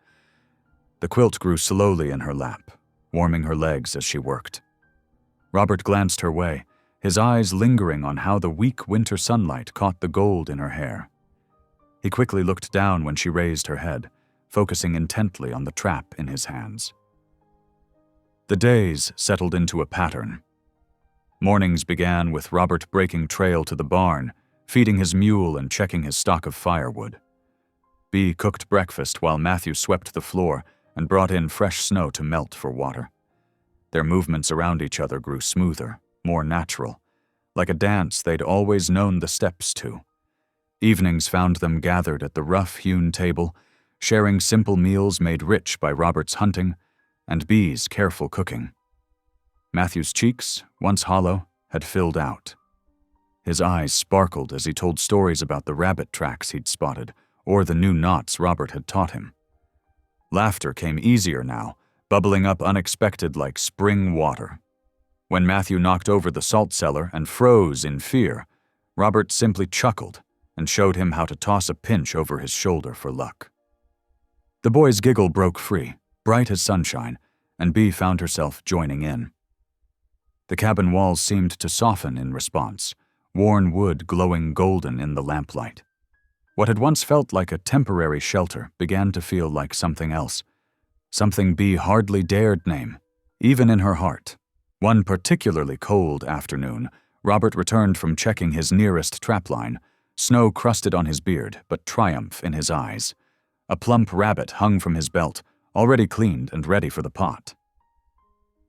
[SPEAKER 1] The quilt grew slowly in her lap, warming her legs as she worked. Robert glanced her way, his eyes lingering on how the weak winter sunlight caught the gold in her hair. He quickly looked down when she raised her head, focusing intently on the trap in his hands. The days settled into a pattern. Mornings began with Robert breaking trail to the barn, feeding his mule and checking his stock of firewood. Bee cooked breakfast while Matthew swept the floor and brought in fresh snow to melt for water. Their movements around each other grew smoother, more natural, like a dance they'd always known the steps to. Evenings found them gathered at the rough-hewn table, sharing simple meals made rich by Robert's hunting and Bee's careful cooking. Matthew's cheeks, once hollow, had filled out. His eyes sparkled as he told stories about the rabbit tracks he'd spotted or the new knots Robert had taught him. Laughter came easier now, bubbling up unexpected like spring water. When Matthew knocked over the salt cellar and froze in fear, Robert simply chuckled and showed him how to toss a pinch over his shoulder for luck. The boy's giggle broke free, bright as sunshine, and Bee found herself joining in. The cabin walls seemed to soften in response, worn wood glowing golden in the lamplight. What had once felt like a temporary shelter began to feel like something else, something Bee hardly dared name, even in her heart. One particularly cold afternoon, Robert returned from checking his nearest trapline, snow crusted on his beard but triumph in his eyes. A plump rabbit hung from his belt, already cleaned and ready for the pot.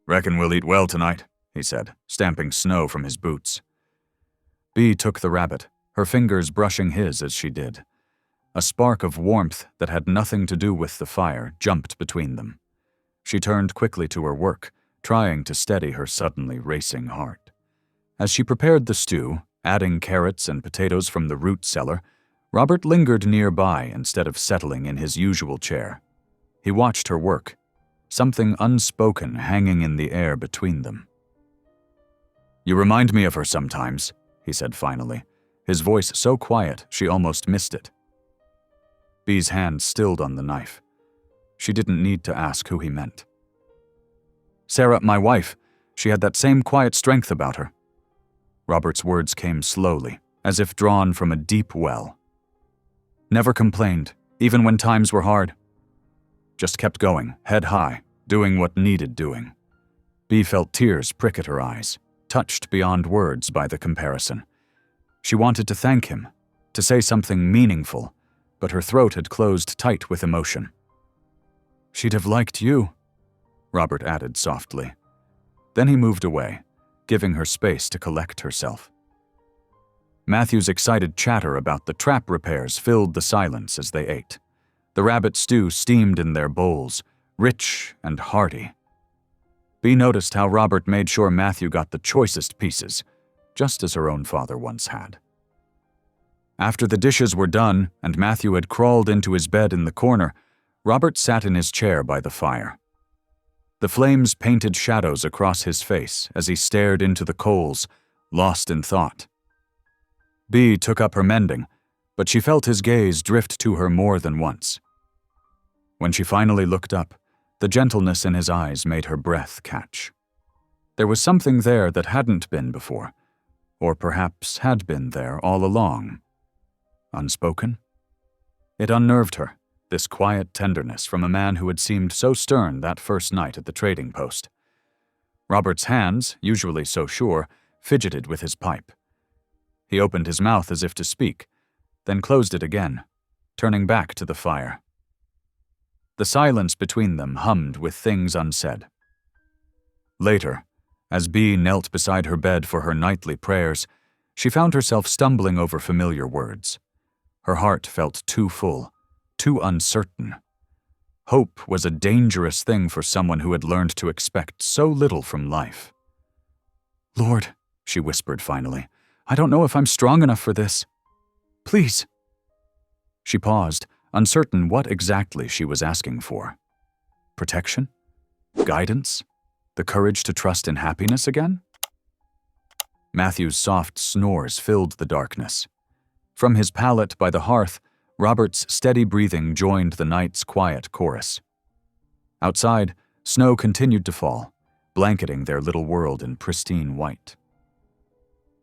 [SPEAKER 1] "Reckon we'll eat well tonight," he said, stamping snow from his boots. Bee took the rabbit, her fingers brushing his as she did. A spark of warmth that had nothing to do with the fire jumped between them. She turned quickly to her work, trying to steady her suddenly racing heart. As she prepared the stew, adding carrots and potatoes from the root cellar, Robert lingered nearby instead of settling in his usual chair. He watched her work, something unspoken hanging in the air between them. "You remind me of her sometimes," he said finally, his voice so quiet she almost missed it. Bee's hand stilled on the knife. She didn't need to ask who he meant. "Sarah, my wife, she had that same quiet strength about her." Robert's words came slowly, as if drawn from a deep well. "Never complained, even when times were hard. Just kept going, head high, doing what needed doing." Bee felt tears prick at her eyes, touched beyond words by the comparison. She wanted to thank him, to say something meaningful, but her throat had closed tight with emotion. "She'd have liked you," Robert added softly. Then he moved away, giving her space to collect herself. Matthew's excited chatter about the trap repairs filled the silence as they ate. The rabbit stew steamed in their bowls, rich and hearty. Bea noticed how Robert made sure Matthew got the choicest pieces, just as her own father once had. After the dishes were done and Matthew had crawled into his bed in the corner, Robert sat in his chair by the fire. The flames painted shadows across his face as he stared into the coals, lost in thought. Bea took up her mending, but she felt his gaze drift to her more than once. When she finally looked up, the gentleness in his eyes made her breath catch. There was something there that hadn't been before, or perhaps had been there all along. Unspoken? It unnerved her, this quiet tenderness from a man who had seemed so stern that first night at the trading post. Robert's hands, usually so sure, fidgeted with his pipe. He opened his mouth as if to speak, then closed it again, turning back to the fire. The silence between them hummed with things unsaid. Later, as Bea knelt beside her bed for her nightly prayers, she found herself stumbling over familiar words. Her heart felt too full, too uncertain. Hope was a dangerous thing for someone who had learned to expect so little from life. "Lord," she whispered finally, "I don't know if I'm strong enough for this. Please." She paused, uncertain what exactly she was asking for. Protection? Guidance? The courage to trust in happiness again? Matthew's soft snores filled the darkness. From his pallet by the hearth, Robert's steady breathing joined the night's quiet chorus. Outside, snow continued to fall, blanketing their little world in pristine white.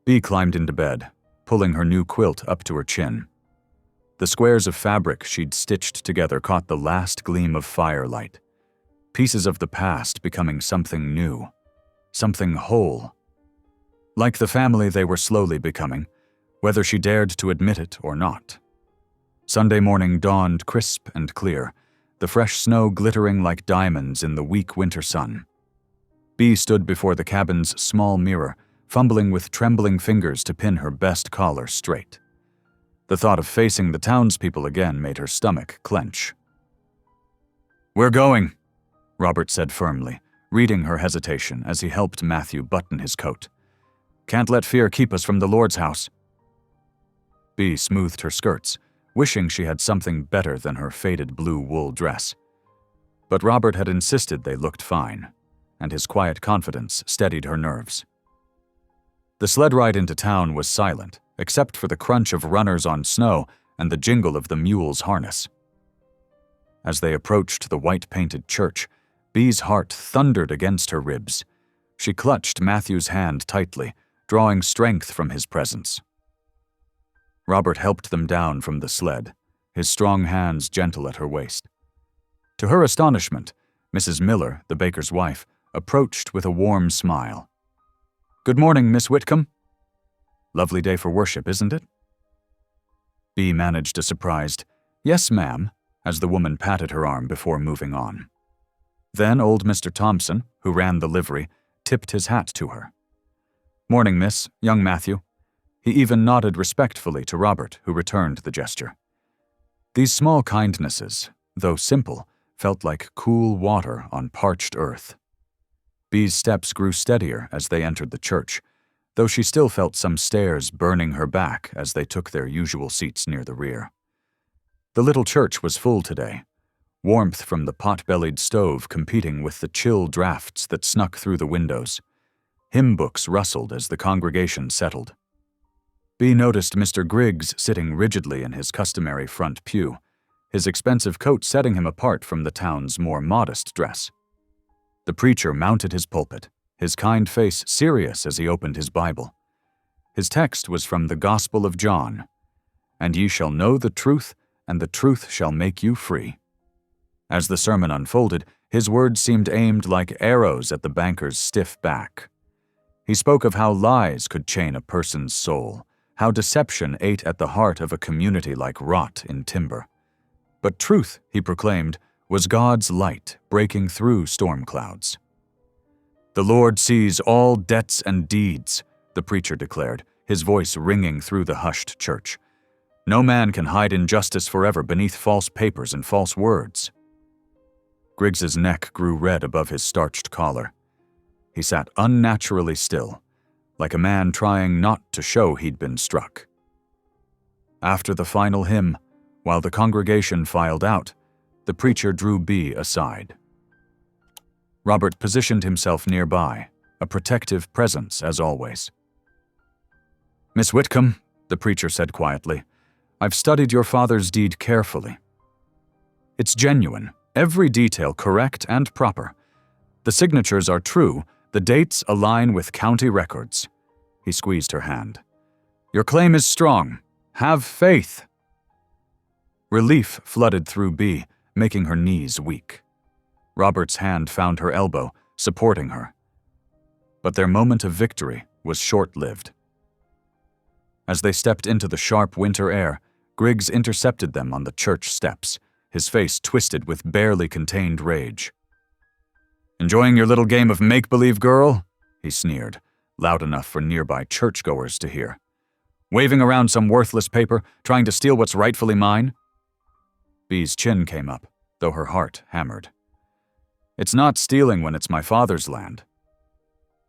[SPEAKER 1] Bea climbed into bed, pulling her new quilt up to her chin. The squares of fabric she'd stitched together caught the last gleam of firelight, pieces of the past becoming something new, something whole. Like the family they were slowly becoming, whether she dared to admit it or not. Sunday morning dawned crisp and clear, the fresh snow glittering like diamonds in the weak winter sun. Bea stood before the cabin's small mirror, fumbling with trembling fingers to pin her best collar straight. The thought of facing the townspeople again made her stomach clench. "We're going," Robert said firmly, reading her hesitation as he helped Matthew button his coat. "Can't let fear keep us from the Lord's house." Bea smoothed her skirts, wishing she had something better than her faded blue wool dress. But Robert had insisted they looked fine, and his quiet confidence steadied her nerves. The sled ride into town was silent, except for the crunch of runners on snow and the jingle of the mule's harness. As they approached the white-painted church, Bea's heart thundered against her ribs. She clutched Matthew's hand tightly, drawing strength from his presence. Robert helped them down from the sled, his strong hands gentle at her waist. To her astonishment, Mrs. Miller, the baker's wife, approached with a warm smile. "Good morning, Miss Whitcomb. Lovely day for worship, isn't it?" Bea managed a surprised, "Yes, ma'am," as the woman patted her arm before moving on. Then old Mr. Thompson, who ran the livery, tipped his hat to her. "Morning, miss, young Matthew." He even nodded respectfully to Robert, who returned the gesture. These small kindnesses, though simple, felt like cool water on parched earth. Bea's steps grew steadier as they entered the church, though she still felt some stares burning her back as they took their usual seats near the rear. The little church was full today, warmth from the pot-bellied stove competing with the chill drafts that snuck through the windows. Hymn books rustled as the congregation settled. Bea noticed Mr. Griggs sitting rigidly in his customary front pew, his expensive coat setting him apart from the town's more modest dress. The preacher mounted his pulpit, his kind face serious as he opened his Bible. His text was from the Gospel of John, "And ye shall know the truth, and the truth shall make you free." As the sermon unfolded, his words seemed aimed like arrows at the banker's stiff back. He spoke of how lies could chain a person's soul, how deception ate at the heart of a community like rot in timber. But truth, he proclaimed, was God's light breaking through storm clouds. "The Lord sees all debts and deeds," the preacher declared, his voice ringing through the hushed church. "No man can hide injustice forever beneath false papers and false words." Griggs's neck grew red above his starched collar. He sat unnaturally still, like a man trying not to show he'd been struck. After the final hymn, while the congregation filed out, the preacher drew Bea aside. Robert positioned himself nearby, a protective presence as always. "Miss Whitcomb," the preacher said quietly, "I've studied your father's deed carefully. It's genuine, every detail correct and proper. The signatures are true, the dates align with county records." He squeezed her hand. "Your claim is strong. Have faith." Relief flooded through Bea, making her knees weak. Robert's hand found her elbow, supporting her. But their moment of victory was short-lived. As they stepped into the sharp winter air, Griggs intercepted them on the church steps, his face twisted with barely contained rage. "Enjoying your little game of make-believe, girl?" he sneered, loud enough for nearby churchgoers to hear. "Waving around some worthless paper, trying to steal what's rightfully mine?" Bea's chin came up, though her heart hammered. "It's not stealing when it's my father's land."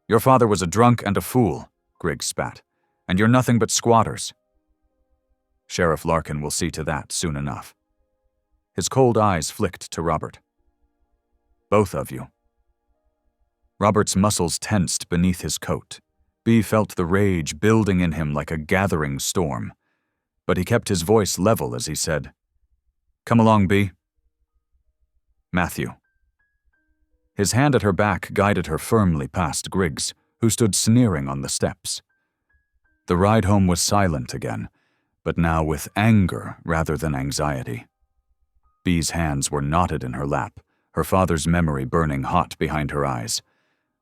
[SPEAKER 1] "Your father was a drunk and a fool," Griggs spat, "and you're nothing but squatters." "Sheriff Larkin will see to that soon enough." His cold eyes flicked to Robert. "Both of you." Robert's muscles tensed beneath his coat. Bea felt the rage building in him like a gathering storm, but he kept his voice level as he said, "Come along, Bea." "Matthew." His hand at her back guided her firmly past Griggs, who stood sneering on the steps. The ride home was silent again, but now with anger rather than anxiety. Bea's hands were knotted in her lap, her father's memory burning hot behind her eyes.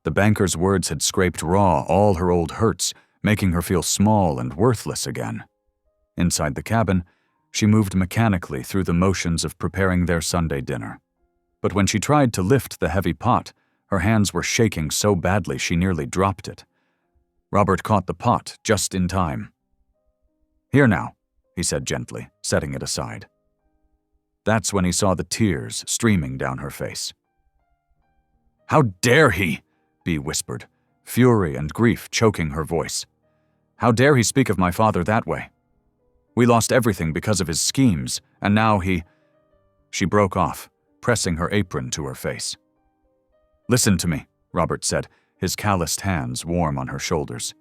[SPEAKER 1] The banker's words had scraped raw all her old hurts, making her feel small and worthless again. Inside the cabin, she moved mechanically through the motions of preparing their Sunday dinner. But when she tried to lift the heavy pot, her hands were shaking so badly she nearly dropped it. Robert caught the pot just in time. "Here now," he said gently, setting it aside. That's when he saw the tears streaming down her face. "How dare he?" Bea whispered, fury and grief choking her voice. "How dare he speak of my father that way? We lost everything because of his schemes, and now he—" She broke off, pressing her apron to her face. "Listen to me," Robert said, his calloused hands warm on her shoulders.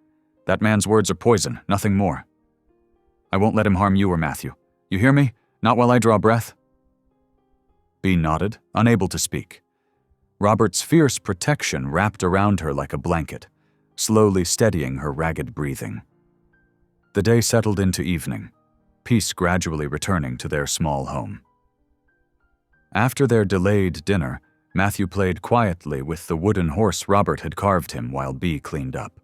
[SPEAKER 1] "That man's words are poison, nothing more. I won't let him harm you or Matthew. You hear me? Not while I draw breath." Bea nodded, unable to speak. Robert's fierce protection wrapped around her like a blanket, slowly steadying her ragged breathing. The day settled into evening, peace gradually returning to their small home. After their delayed dinner, Matthew played quietly with the wooden horse Robert had carved him while Bea cleaned up.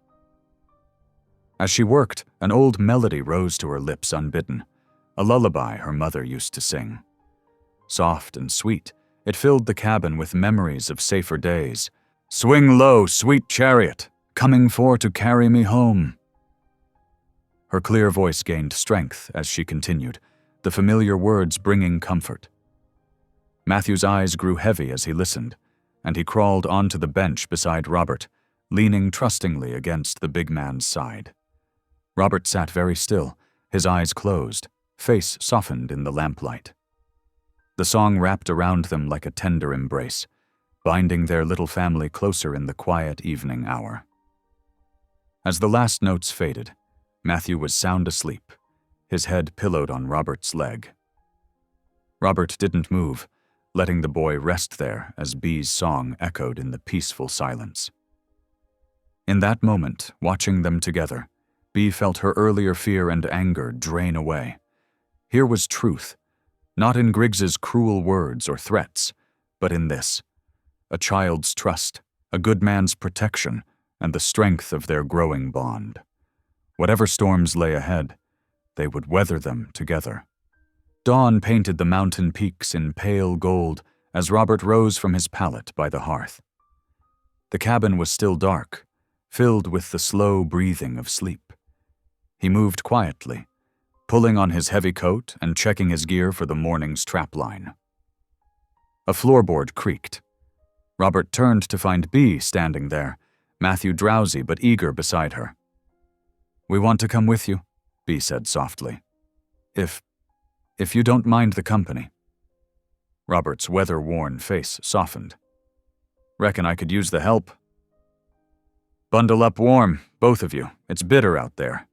[SPEAKER 1] As she worked, an old melody rose to her lips unbidden, a lullaby her mother used to sing. Soft and sweet, it filled the cabin with memories of safer days. "Swing low, sweet chariot, coming for to carry me home." Her clear voice gained strength as she continued, the familiar words bringing comfort. Matthew's eyes grew heavy as he listened, and he crawled onto the bench beside Robert, leaning trustingly against the big man's side. Robert sat very still, his eyes closed, face softened in the lamplight. The song wrapped around them like a tender embrace, binding their little family closer in the quiet evening hour. As the last notes faded, Matthew was sound asleep, his head pillowed on Robert's leg. Robert didn't move, letting the boy rest there as Bea's song echoed in the peaceful silence. In that moment, watching them together, Bea felt her earlier fear and anger drain away. Here was truth, not in Griggs's cruel words or threats, but in this: a child's trust, a good man's protection, and the strength of their growing bond. Whatever storms lay ahead, they would weather them together. Dawn painted the mountain peaks in pale gold as Robert rose from his pallet by the hearth. The cabin was still dark, filled with the slow breathing of sleep. He moved quietly, pulling on his heavy coat and checking his gear for the morning's trapline. A floorboard creaked. Robert turned to find Bea standing there, Matthew drowsy but eager beside her. "We want to come with you," Bea said softly. If you don't mind the company." Robert's weather-worn face softened. "Reckon I could use the help." "Bundle up warm, both of you. It's bitter out there."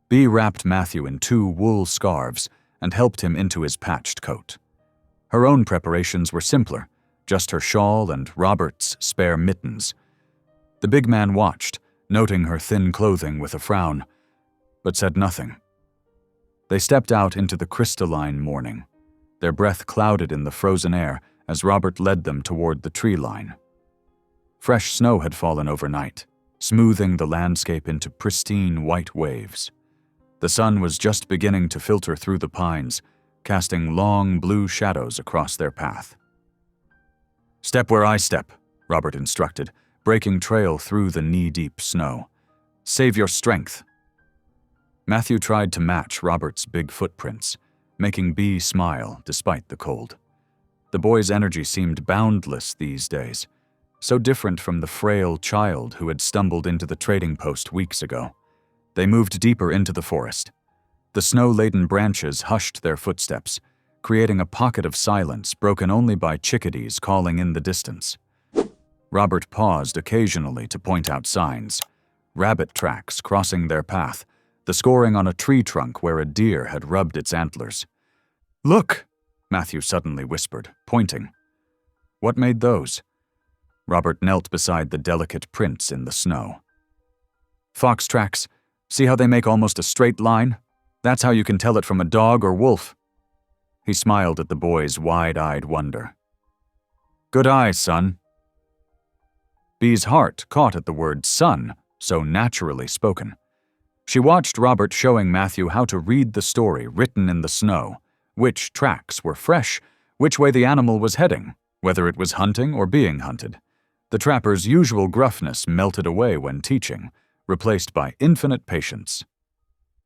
[SPEAKER 1] Bea wrapped Matthew in 2 wool scarves and helped him into his patched coat. Her own preparations were simpler, just her shawl and Robert's spare mittens. The big man watched, noting her thin clothing with a frown, but said nothing. They stepped out into the crystalline morning, their breath clouded in the frozen air as Robert led them toward the tree line. Fresh snow had fallen overnight, smoothing the landscape into pristine white waves. The sun was just beginning to filter through the pines, casting long blue shadows across their path. "Step where I step," Robert instructed, breaking trail through the knee-deep snow. "Save your strength." Matthew tried to match Robert's big footprints, making Bea smile despite the cold. The boy's energy seemed boundless these days, so different from the frail child who had stumbled into the trading post weeks ago. They moved deeper into the forest. The snow-laden branches hushed their footsteps, creating a pocket of silence broken only by chickadees calling in the distance. Robert paused occasionally to point out signs, rabbit tracks crossing their path, the scoring on a tree trunk where a deer had rubbed its antlers. "Look!" Matthew suddenly whispered, pointing. "What made those?" Robert knelt beside the delicate prints in the snow. "Fox tracks. See how they make almost a straight line? That's how you can tell it from a dog or wolf." He smiled at the boy's wide-eyed wonder. "Good eye, son." Bea's heart caught at the word son, so naturally spoken. She watched Robert showing Matthew how to read the story written in the snow, which tracks were fresh, which way the animal was heading, whether it was hunting or being hunted. The trapper's usual gruffness melted away when teaching, replaced by infinite patience.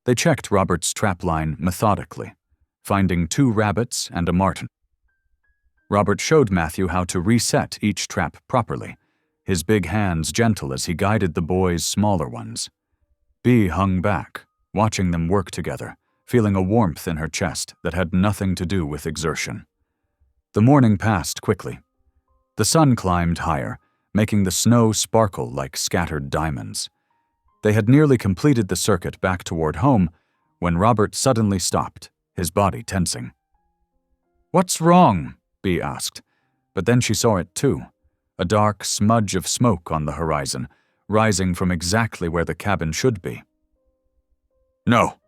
[SPEAKER 1] They checked Robert's trapline methodically, finding 2 rabbits and a marten. Robert showed Matthew how to reset each trap properly, his big hands gentle as he guided the boy's smaller ones. Bea hung back, watching them work together, feeling a warmth in her chest that had nothing to do with exertion. The morning passed quickly. The sun climbed higher, making the snow sparkle like scattered diamonds. They had nearly completed the circuit back toward home when Robert suddenly stopped, his body tensing. "What's wrong?" Bea asked, but then she saw it too, a dark smudge of smoke on the horizon, rising from exactly where the cabin should be. "No,"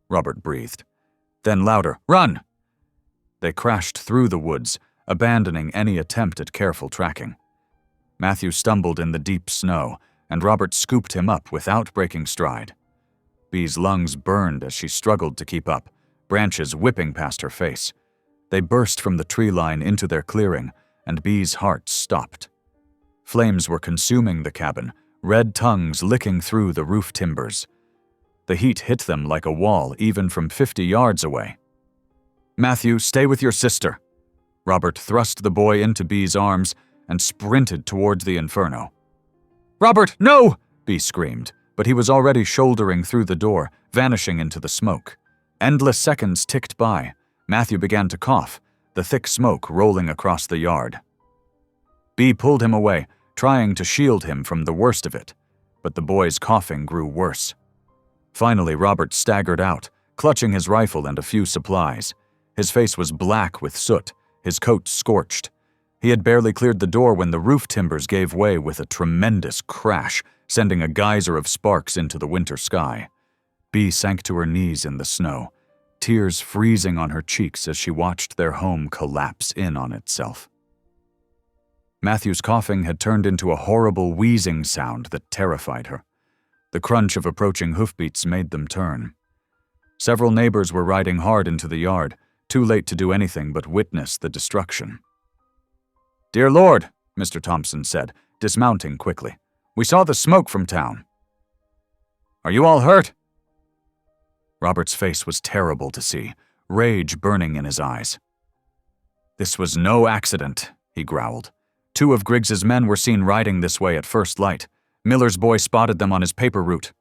[SPEAKER 1] Robert breathed. Then louder, "Run!" They crashed through the woods, abandoning any attempt at careful tracking. Matthew stumbled in the deep snow, and Robert scooped him up without breaking stride. Bea's lungs burned as she struggled to keep up, branches whipping past her face. They burst from the tree line into their clearing, and Bea's heart stopped. Flames were consuming the cabin, red tongues licking through the roof timbers. The heat hit them like a wall even from 50 yards away. "Matthew, stay with your sister." Robert thrust the boy into Bea's arms and sprinted towards the inferno. "Robert, no!" Bea screamed, but he was already shouldering through the door, vanishing into the smoke. Endless seconds ticked by. Matthew began to cough, the thick smoke rolling across the yard. Bea pulled him away, trying to shield him from the worst of it, but the boy's coughing grew worse. Finally, Robert staggered out, clutching his rifle and a few supplies. His face was black with soot, his coat scorched. He had barely cleared the door when the roof timbers gave way with a tremendous crash, sending a geyser of sparks into the winter sky. Bea sank to her knees in the snow, tears freezing on her cheeks as she watched their home collapse in on itself. Matthew's coughing had turned into a horrible wheezing sound that terrified her. The crunch of approaching hoofbeats made them turn. Several neighbors were riding hard into the yard, too late to do anything but witness the destruction. "Dear Lord," Mr. Thompson said, dismounting quickly. "We saw the smoke from town." "Are you all hurt?" Robert's face was terrible to see, rage burning in his eyes. "This was no accident," he growled. 2 of Griggs's men were seen riding this way at first light. Miller's boy spotted them on his paper route.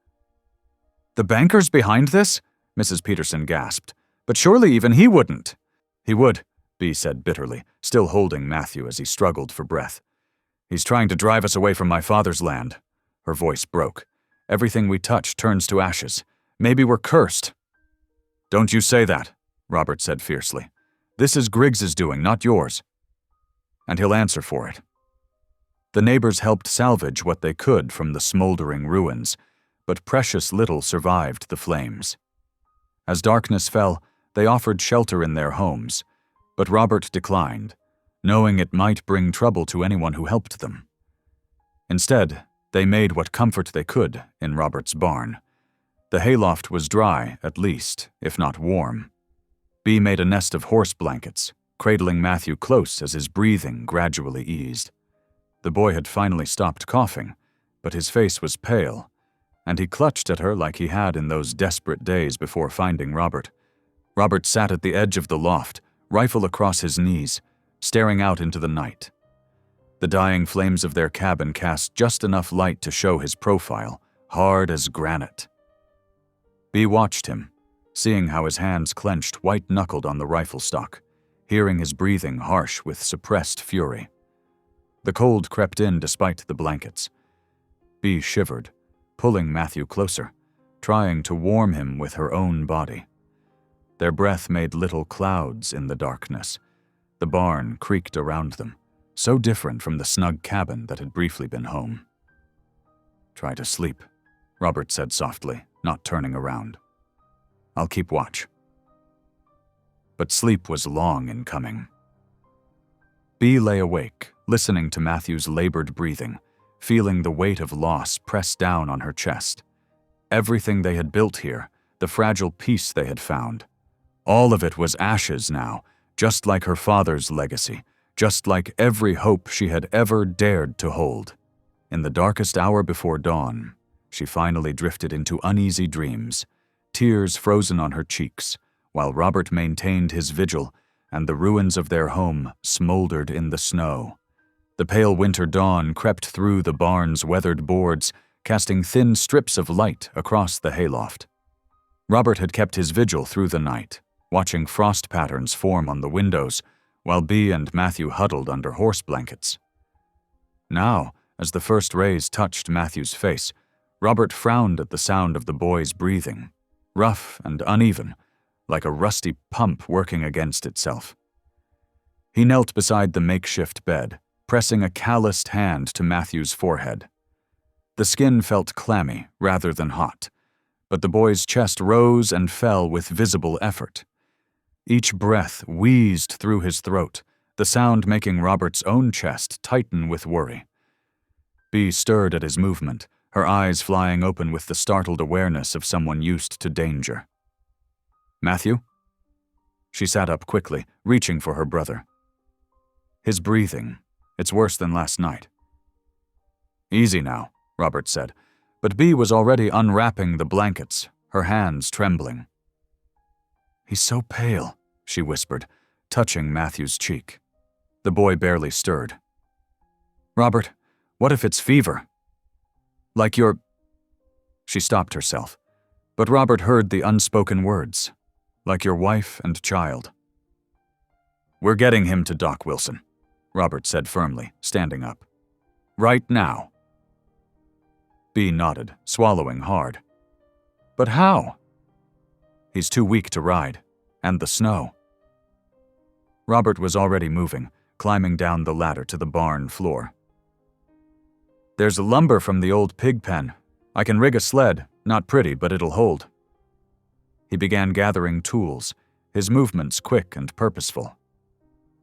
[SPEAKER 1] "The banker's behind this?" Mrs. Peterson gasped. "But surely even he wouldn't." "He would," Bea said bitterly, still holding Matthew as he struggled for breath. "He's trying to drive us away from my father's land." Her voice broke. "Everything we touch turns to ashes. Maybe we're cursed." "Don't you say that," Robert said fiercely. "This is Griggs's doing, not yours. And he'll answer for it." The neighbors helped salvage what they could from the smoldering ruins, but precious little survived the flames. As darkness fell, they offered shelter in their homes, but Robert declined, knowing it might bring trouble to anyone who helped them. Instead, they made what comfort they could in Robert's barn. The hayloft was dry, at least, if not warm. Bea made a nest of horse blankets, cradling Matthew close as his breathing gradually eased. The boy had finally stopped coughing, but his face was pale, and he clutched at her like he had in those desperate days before finding Robert. Robert sat at the edge of the loft, rifle across his knees, staring out into the night. The dying flames of their cabin cast just enough light to show his profile, hard as granite. Bea watched him, seeing how his hands clenched white-knuckled on the rifle stock, hearing his breathing harsh with suppressed fury. The cold crept in despite the blankets. Bea shivered, pulling Matthew closer, trying to warm him with her own body. Their breath made little clouds in the darkness. The barn creaked around them, so different from the snug cabin that had briefly been home. "Try to sleep," Robert said softly, not turning around. "I'll keep watch." But sleep was long in coming. Bea lay awake, listening to Matthew's labored breathing, feeling the weight of loss press down on her chest. Everything they had built here, the fragile peace they had found, all of it was ashes now, just like her father's legacy, just like every hope she had ever dared to hold. In the darkest hour before dawn, she finally drifted into uneasy dreams, tears frozen on her cheeks, while Robert maintained his vigil and the ruins of their home smoldered in the snow. The pale winter dawn crept through the barn's weathered boards, casting thin strips of light across the hayloft. Robert had kept his vigil through the night, watching frost patterns form on the windows, while Bea and Matthew huddled under horse blankets. Now, as the first rays touched Matthew's face, Robert frowned at the sound of the boy's breathing, rough and uneven, like a rusty pump working against itself. He knelt beside the makeshift bed, pressing a calloused hand to Matthew's forehead. The skin felt clammy rather than hot, but the boy's chest rose and fell with visible effort. Each breath wheezed through his throat, the sound making Robert's own chest tighten with worry. Bea stirred at his movement, her eyes flying open with the startled awareness of someone used to danger. "Matthew?" She sat up quickly, reaching for her brother. "His breathing. It's worse than last night." "Easy now," Robert said, but Bea was already unwrapping the blankets, her hands trembling. "He's so pale," she whispered, touching Matthew's cheek. The boy barely stirred. "Robert, what if it's fever? Like you're—" She stopped herself, but Robert heard the unspoken words. "Like your wife and child." "We're getting him to Doc Wilson," Robert said firmly, standing up. "Right now." Bea nodded, swallowing hard. "But how?" "He's too weak to ride, and the snow." Robert was already moving, climbing down the ladder to the barn floor. "There's lumber from the old pig pen. I can rig a sled, not pretty, but it'll hold." He began gathering tools, his movements quick and purposeful.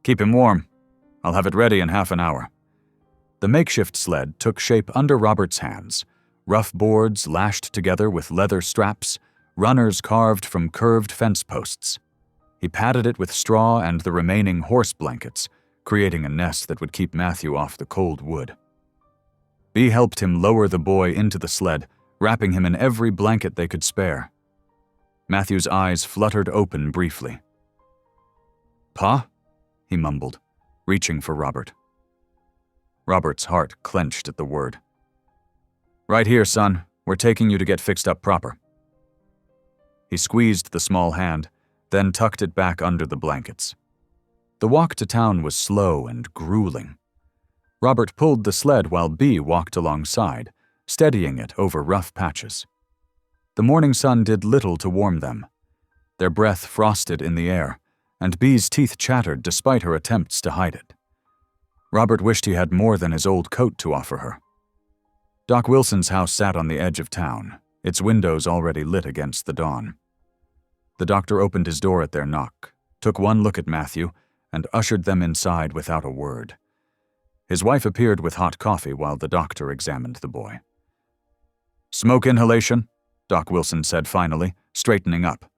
[SPEAKER 1] "Keep him warm. I'll have it ready in half an hour." The makeshift sled took shape under Robert's hands, rough boards lashed together with leather straps, runners carved from curved fence posts. He padded it with straw and the remaining horse blankets, creating a nest that would keep Matthew off the cold wood. Bea helped him lower the boy into the sled, wrapping him in every blanket they could spare. Matthew's eyes fluttered open briefly. "Pa?" he mumbled, reaching for Robert. Robert's heart clenched at the word. "Right here, son. We're taking you to get fixed up proper." He squeezed the small hand, then tucked it back under the blankets. The walk to town was slow and grueling. Robert pulled the sled while Bee walked alongside, steadying it over rough patches. The morning sun did little to warm them. Their breath frosted in the air, and Bee's teeth chattered despite her attempts to hide it. Robert wished he had more than his old coat to offer her. Doc Wilson's house sat on the edge of town, its windows already lit against the dawn. The doctor opened his door at their knock, took one look at Matthew, and ushered them inside without a word. His wife appeared with hot coffee while the doctor examined the boy. "Smoke inhalation?" Doc Wilson said finally, straightening up.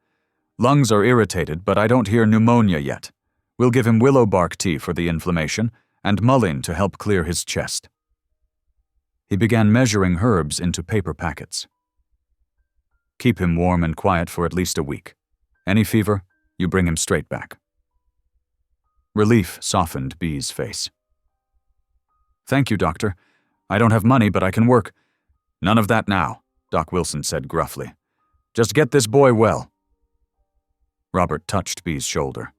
[SPEAKER 1] "Lungs are irritated, but I don't hear pneumonia yet. We'll give him willow bark tea for the inflammation, and mullein to help clear his chest." He began measuring herbs into paper packets. "Keep him warm and quiet for at least a week. Any fever, you bring him straight back." Relief softened Bee's face. "Thank you, doctor. I don't have money, but I can work." "None of that now," Doc Wilson said gruffly. "Just get this boy well." Robert touched Bee's shoulder.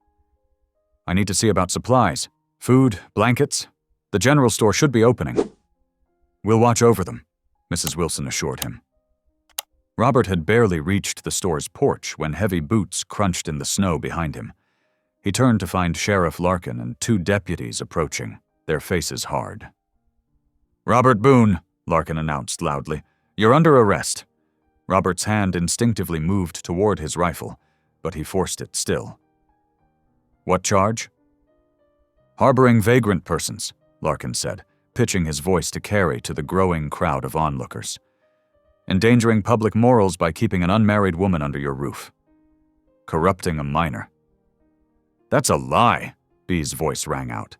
[SPEAKER 1] "I need to see about supplies. Food, blankets. The general store should be opening." "We'll watch over them," Mrs. Wilson assured him. Robert had barely reached the store's porch when heavy boots crunched in the snow behind him. He turned to find Sheriff Larkin and 2 deputies approaching, their faces hard. "Robert Boone," Larkin announced loudly, "you're under arrest." Robert's hand instinctively moved toward his rifle, but he forced it still. "What charge?" "Harboring vagrant persons," Larkin said, pitching his voice to carry to the growing crowd of onlookers. "Endangering public morals by keeping an unmarried woman under your roof. Corrupting a minor." "That's a lie," Bee's voice rang out.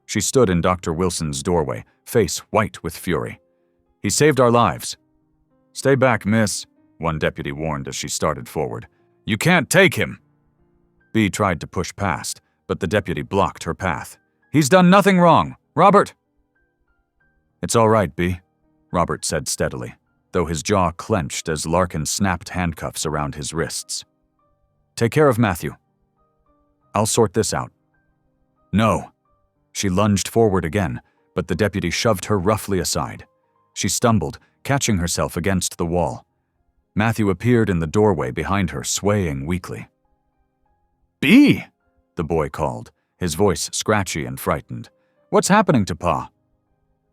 [SPEAKER 1] She stood in Dr. Wilson's doorway, face white with fury. "He saved our lives." "Stay back, miss," one deputy warned as she started forward. "You can't take him." Bee tried to push past, but the deputy blocked her path. "He's done nothing wrong. Robert!" "It's all right, Bee," Robert said steadily, though his jaw clenched as Larkin snapped handcuffs around his wrists. "Take care of Matthew. I'll sort this out." "No." She lunged forward again, but the deputy shoved her roughly aside. She stumbled, catching herself against the wall. Matthew appeared in the doorway behind her, swaying weakly. "Bee!" the boy called, his voice scratchy and frightened. "What's happening to Pa?"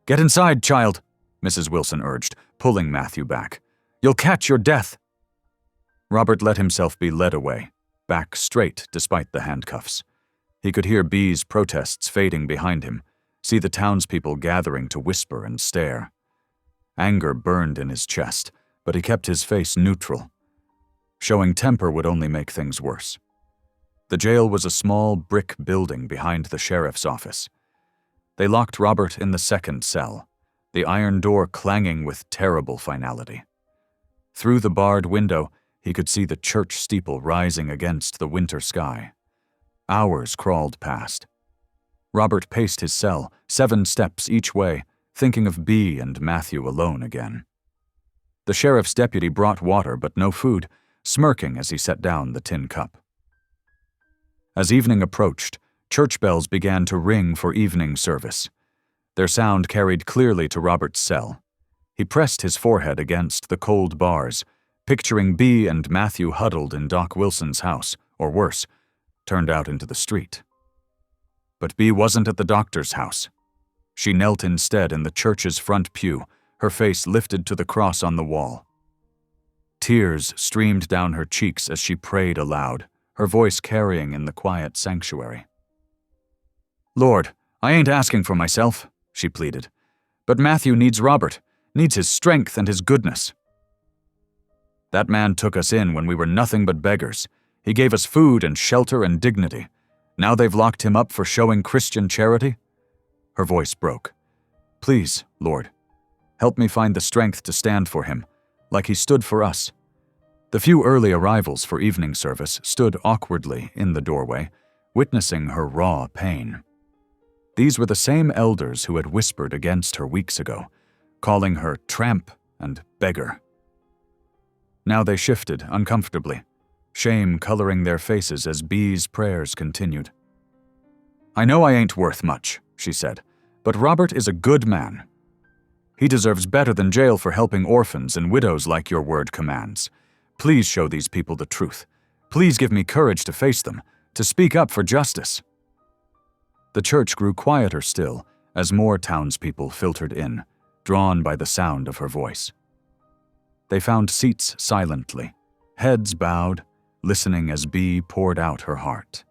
[SPEAKER 1] "Get inside, child," Mrs. Wilson urged, pulling Matthew back. "You'll catch your death." Robert let himself be led away, back straight despite the handcuffs. He could hear Bee's protests fading behind him, see the townspeople gathering to whisper and stare. Anger burned in his chest, but he kept his face neutral. Showing temper would only make things worse. The jail was a small brick building behind the sheriff's office. They locked Robert in the second cell, the iron door clanging with terrible finality. Through the barred window, he could see the church steeple rising against the winter sky. Hours crawled past. Robert paced his cell, 7 steps each way, thinking of Bee and Matthew alone again. The sheriff's deputy brought water but no food, smirking as he set down the tin cup. As evening approached, church bells began to ring for evening service. Their sound carried clearly to Robert's cell. He pressed his forehead against the cold bars, picturing Bee and Matthew huddled in Doc Wilson's house, or worse, turned out into the street. But Bee wasn't at the doctor's house. She knelt instead in the church's front pew, her face lifted to the cross on the wall. Tears streamed down her cheeks as she prayed aloud, her voice carrying in the quiet sanctuary. "Lord, I ain't asking for myself," she pleaded, "but Matthew needs Robert, needs his strength and his goodness. That man took us in when we were nothing but beggars. He gave us food and shelter and dignity. Now they've locked him up for showing Christian charity?" Her voice broke. "Please, Lord, help me find the strength to stand for him, like he stood for us." The few early arrivals for evening service stood awkwardly in the doorway, witnessing her raw pain. These were the same elders who had whispered against her weeks ago, calling her tramp and beggar. Now they shifted uncomfortably, shame coloring their faces as Bee's prayers continued. "I know I ain't worth much," she said, "but Robert is a good man. He deserves better than jail for helping orphans and widows like your word commands. Please show these people the truth. Please give me courage to face them, to speak up for justice." The church grew quieter still as more townspeople filtered in, drawn by the sound of her voice. They found seats silently, heads bowed, listening as Bee poured out her heart.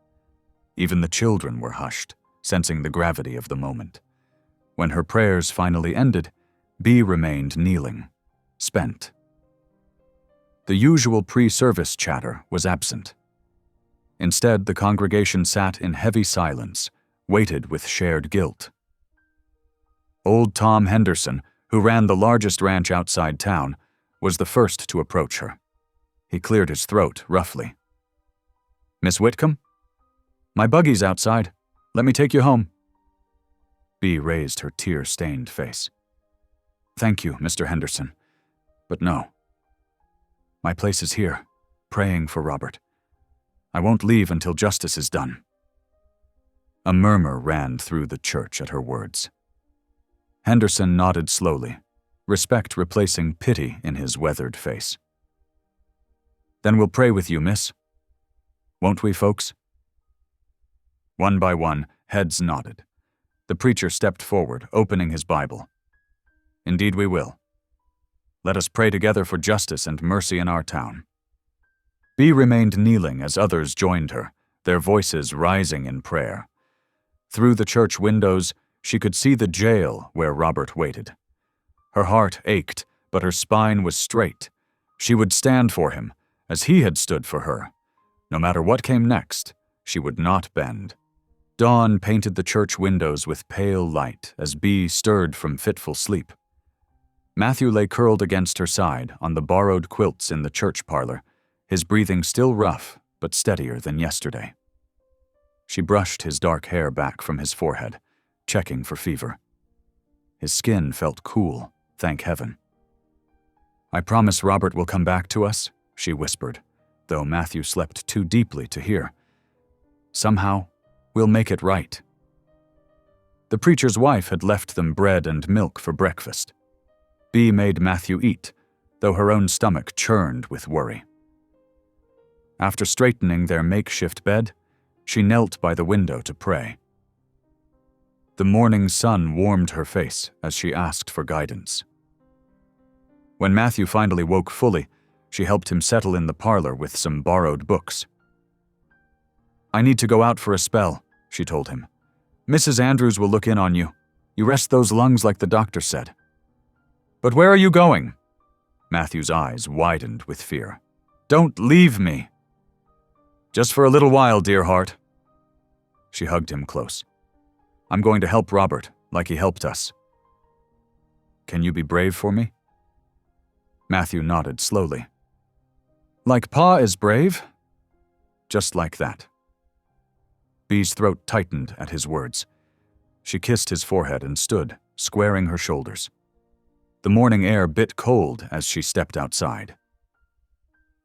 [SPEAKER 1] Even the children were hushed, sensing the gravity of the moment. When her prayers finally ended, Bee remained kneeling, spent. The usual pre-service chatter was absent. Instead, the congregation sat in heavy silence, weighted with shared guilt. Old Tom Henderson, who ran the largest ranch outside town, was the first to approach her. He cleared his throat roughly. "Miss Whitcomb? My buggy's outside. Let me take you home." Bee raised her tear-stained face. "Thank you, Mr. Henderson, but no. My place is here, praying for Robert. I won't leave until justice is done." A murmur ran through the church at her words. Henderson nodded slowly, respect replacing pity in his weathered face. "Then we'll pray with you, miss. Won't we, folks?" One by one, heads nodded. The preacher stepped forward, opening his Bible. "Indeed we will. Let us pray together for justice and mercy in our town." Bee remained kneeling as others joined her, their voices rising in prayer. Through the church windows, she could see the jail where Robert waited. Her heart ached, but her spine was straight. She would stand for him, as he had stood for her. No matter what came next, she would not bend. Dawn painted the church windows with pale light as Bee stirred from fitful sleep. Matthew lay curled against her side on the borrowed quilts in the church parlor, his breathing still rough but steadier than yesterday. She brushed his dark hair back from his forehead, checking for fever. His skin felt cool, thank heaven. "I promise Robert will come back to us," she whispered, though Matthew slept too deeply to hear. "Somehow, we'll make it right." The preacher's wife had left them bread and milk for breakfast. Bee made Matthew eat, though her own stomach churned with worry. After straightening their makeshift bed, she knelt by the window to pray. The morning sun warmed her face as she asked for guidance. When Matthew finally woke fully, she helped him settle in the parlor with some borrowed books. "I need to go out for a spell," she told him. "Mrs. Andrews will look in on you. You rest those lungs like the doctor said." "But where are you going?" Matthew's eyes widened with fear. "Don't leave me." "Just for a little while, dear heart." She hugged him close. "I'm going to help Robert, like he helped us." "Can you be brave for me?" Matthew nodded slowly. "Like Pa is brave?" Just like that. Bee's throat tightened at his words. She kissed his forehead and stood, squaring her shoulders. The morning air bit cold as she stepped outside.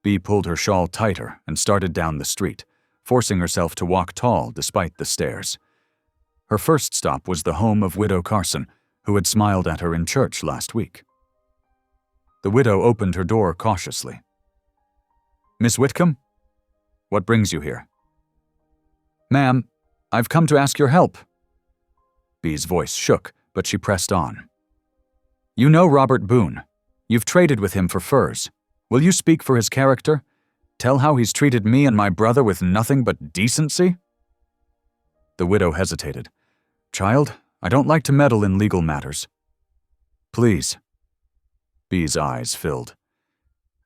[SPEAKER 1] Bee pulled her shawl tighter and started down the street, forcing herself to walk tall despite the stairs. Her first stop was the home of Widow Carson, who had smiled at her in church last week. The widow opened her door cautiously. "Miss Whitcomb? What brings you here?" "Ma'am, I've come to ask your help." Bee's voice shook, but she pressed on. "You know Robert Boone. You've traded with him for furs. Will you speak for his character? Tell how he's treated me and my brother with nothing but decency?" The widow hesitated. "Child, I don't like to meddle in legal matters." "Please." Bee's eyes filled.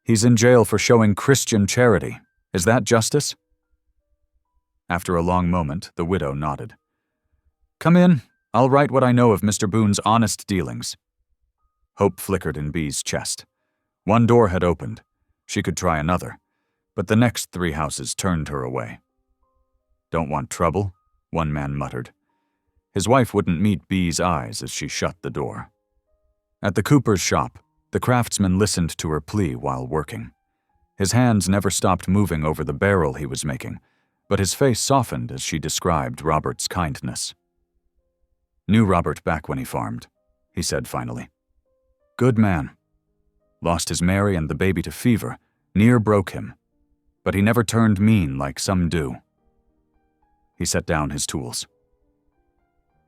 [SPEAKER 1] "He's in jail for showing Christian charity. Is that justice?" After a long moment, the widow nodded. "Come in. I'll write what I know of Mr. Boone's honest dealings." Hope flickered in Bee's chest. One door had opened. She could try another, but the next 3 houses turned her away. "Don't want trouble," one man muttered. His wife wouldn't meet Bee's eyes as she shut the door. At the cooper's shop, the craftsman listened to her plea while working. His hands never stopped moving over the barrel he was making, but his face softened as she described Robert's kindness. "Knew Robert back when he farmed," he said finally. "Good man. Lost his Mary and the baby to fever, near broke him. But he never turned mean like some do." He set down his tools.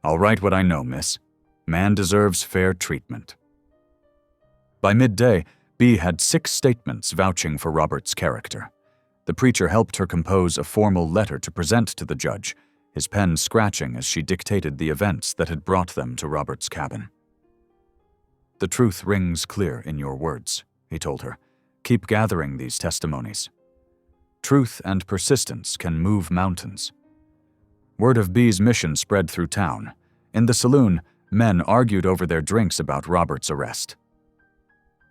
[SPEAKER 1] "I'll write what I know, miss. Man deserves fair treatment." By midday, Bee had 6 statements vouching for Robert's character. The preacher helped her compose a formal letter to present to the judge, his pen scratching as she dictated the events that had brought them to Robert's cabin. "The truth rings clear in your words," he told her. "Keep gathering these testimonies. Truth and persistence can move mountains." Word of Bee's mission spread through town. In the saloon, men argued over their drinks about Robert's arrest.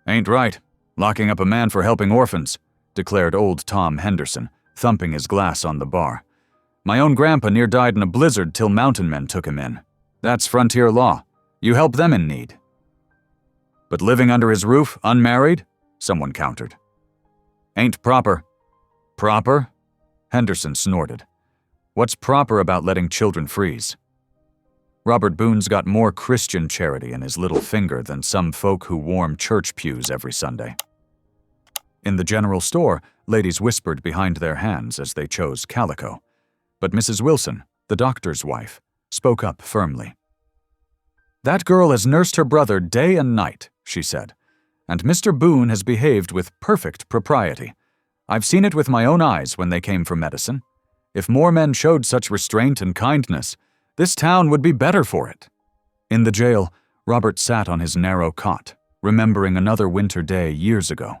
[SPEAKER 1] "Ain't right, locking up a man for helping orphans," declared old Tom Henderson, thumping his glass on the bar. "My own grandpa near died in a blizzard till mountain men took him in. That's frontier law. You help them in need." "But living under his roof, unmarried?" someone countered. "Ain't proper." "Proper?" Henderson snorted. "What's proper about letting children freeze?" Robert Boone's got more Christian charity in his little finger than some folk who warm church pews every Sunday. In the general store, ladies whispered behind their hands as they chose calico. But Mrs. Wilson, the doctor's wife, spoke up firmly. "That girl has nursed her brother day and night," she said, "and Mr. Boone has behaved with perfect propriety. I've seen it with my own eyes when they came for medicine. If more men showed such restraint and kindness, this town would be better for it." In the jail, Robert sat on his narrow cot, remembering another winter day years ago.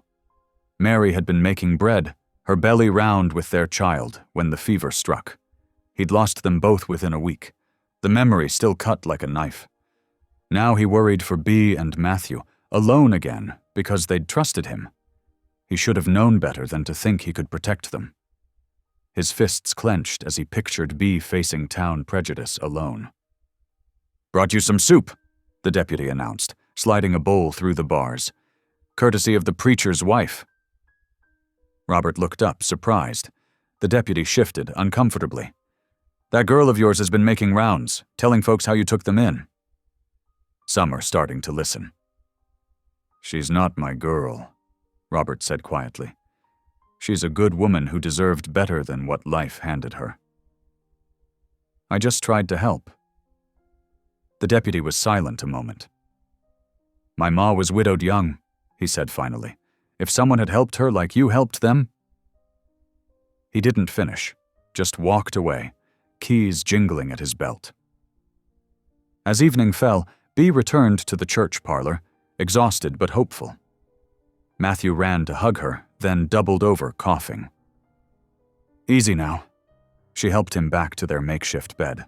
[SPEAKER 1] Mary had been making bread, her belly round with their child, when the fever struck. He'd lost them both within a week. The memory still cut like a knife. Now he worried for Bee and Matthew, alone again, because they'd trusted him. He should have known better than to think he could protect them. His fists clenched as he pictured Bee facing town prejudice alone. "Brought you some soup," the deputy announced, sliding a bowl through the bars. "Courtesy of the preacher's wife." Robert looked up, surprised. The deputy shifted uncomfortably. "That girl of yours has been making rounds, telling folks how you took them in." Some are starting to listen. "She's not my girl," Robert said quietly. "She's a good woman who deserved better than what life handed her. I just tried to help." The deputy was silent a moment. "My ma was widowed young," he said finally. "If someone had helped her like you helped them—" He didn't finish, just walked away, keys jingling at his belt. As evening fell, Bee returned to the church parlor, exhausted but hopeful. Matthew ran to hug her, then doubled over, coughing. "Easy now." She helped him back to their makeshift bed.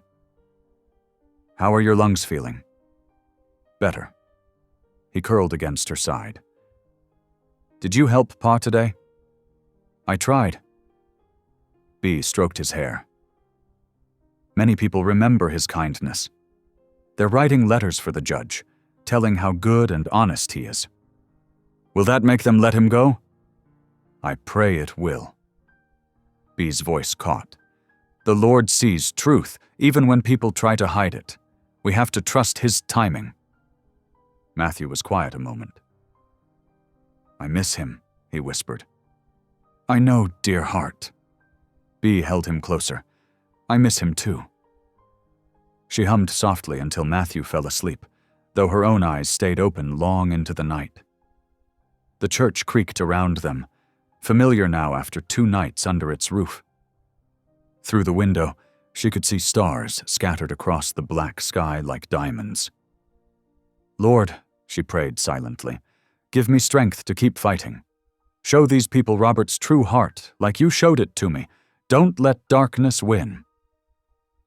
[SPEAKER 1] "How are your lungs feeling?" "Better." He curled against her side. "Did you help Pa today?" "I tried." Bee stroked his hair. Many people remember his kindness. They're writing letters for the judge, telling how good and honest he is. Will that make them let him go? I pray it will. Bee's voice caught. The Lord sees truth, even when people try to hide it. We have to trust his timing. Matthew was quiet a moment. I miss him, he whispered. I know, dear heart. Bee held him closer. I miss him too. She hummed softly until Matthew fell asleep, though her own eyes stayed open long into the night. The church creaked around them, familiar now after 2 nights under its roof. Through the window, she could see stars scattered across the black sky like diamonds. Lord, she prayed silently, give me strength to keep fighting. Show these people Robert's true heart, like you showed it to me. Don't let darkness win.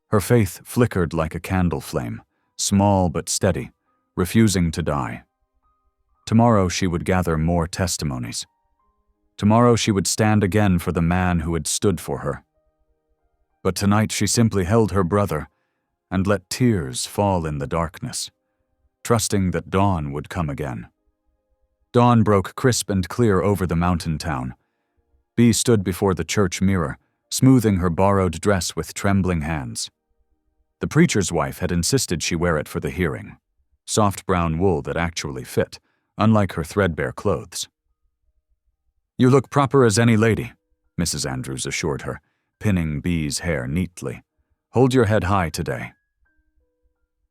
[SPEAKER 1] Her faith flickered like a candle flame, small but steady, refusing to die. Tomorrow she would gather more testimonies. Tomorrow she would stand again for the man who had stood for her. But tonight she simply held her brother, and let tears fall in the darkness, trusting that dawn would come again. Dawn broke crisp and clear over the mountain town. Bea stood before the church mirror, smoothing her borrowed dress with trembling hands. The preacher's wife had insisted she wear it for the hearing, soft brown wool that actually fit, unlike her threadbare clothes. "You look proper as any lady," Mrs. Andrews assured her, pinning Bea's hair neatly. "Hold your head high today."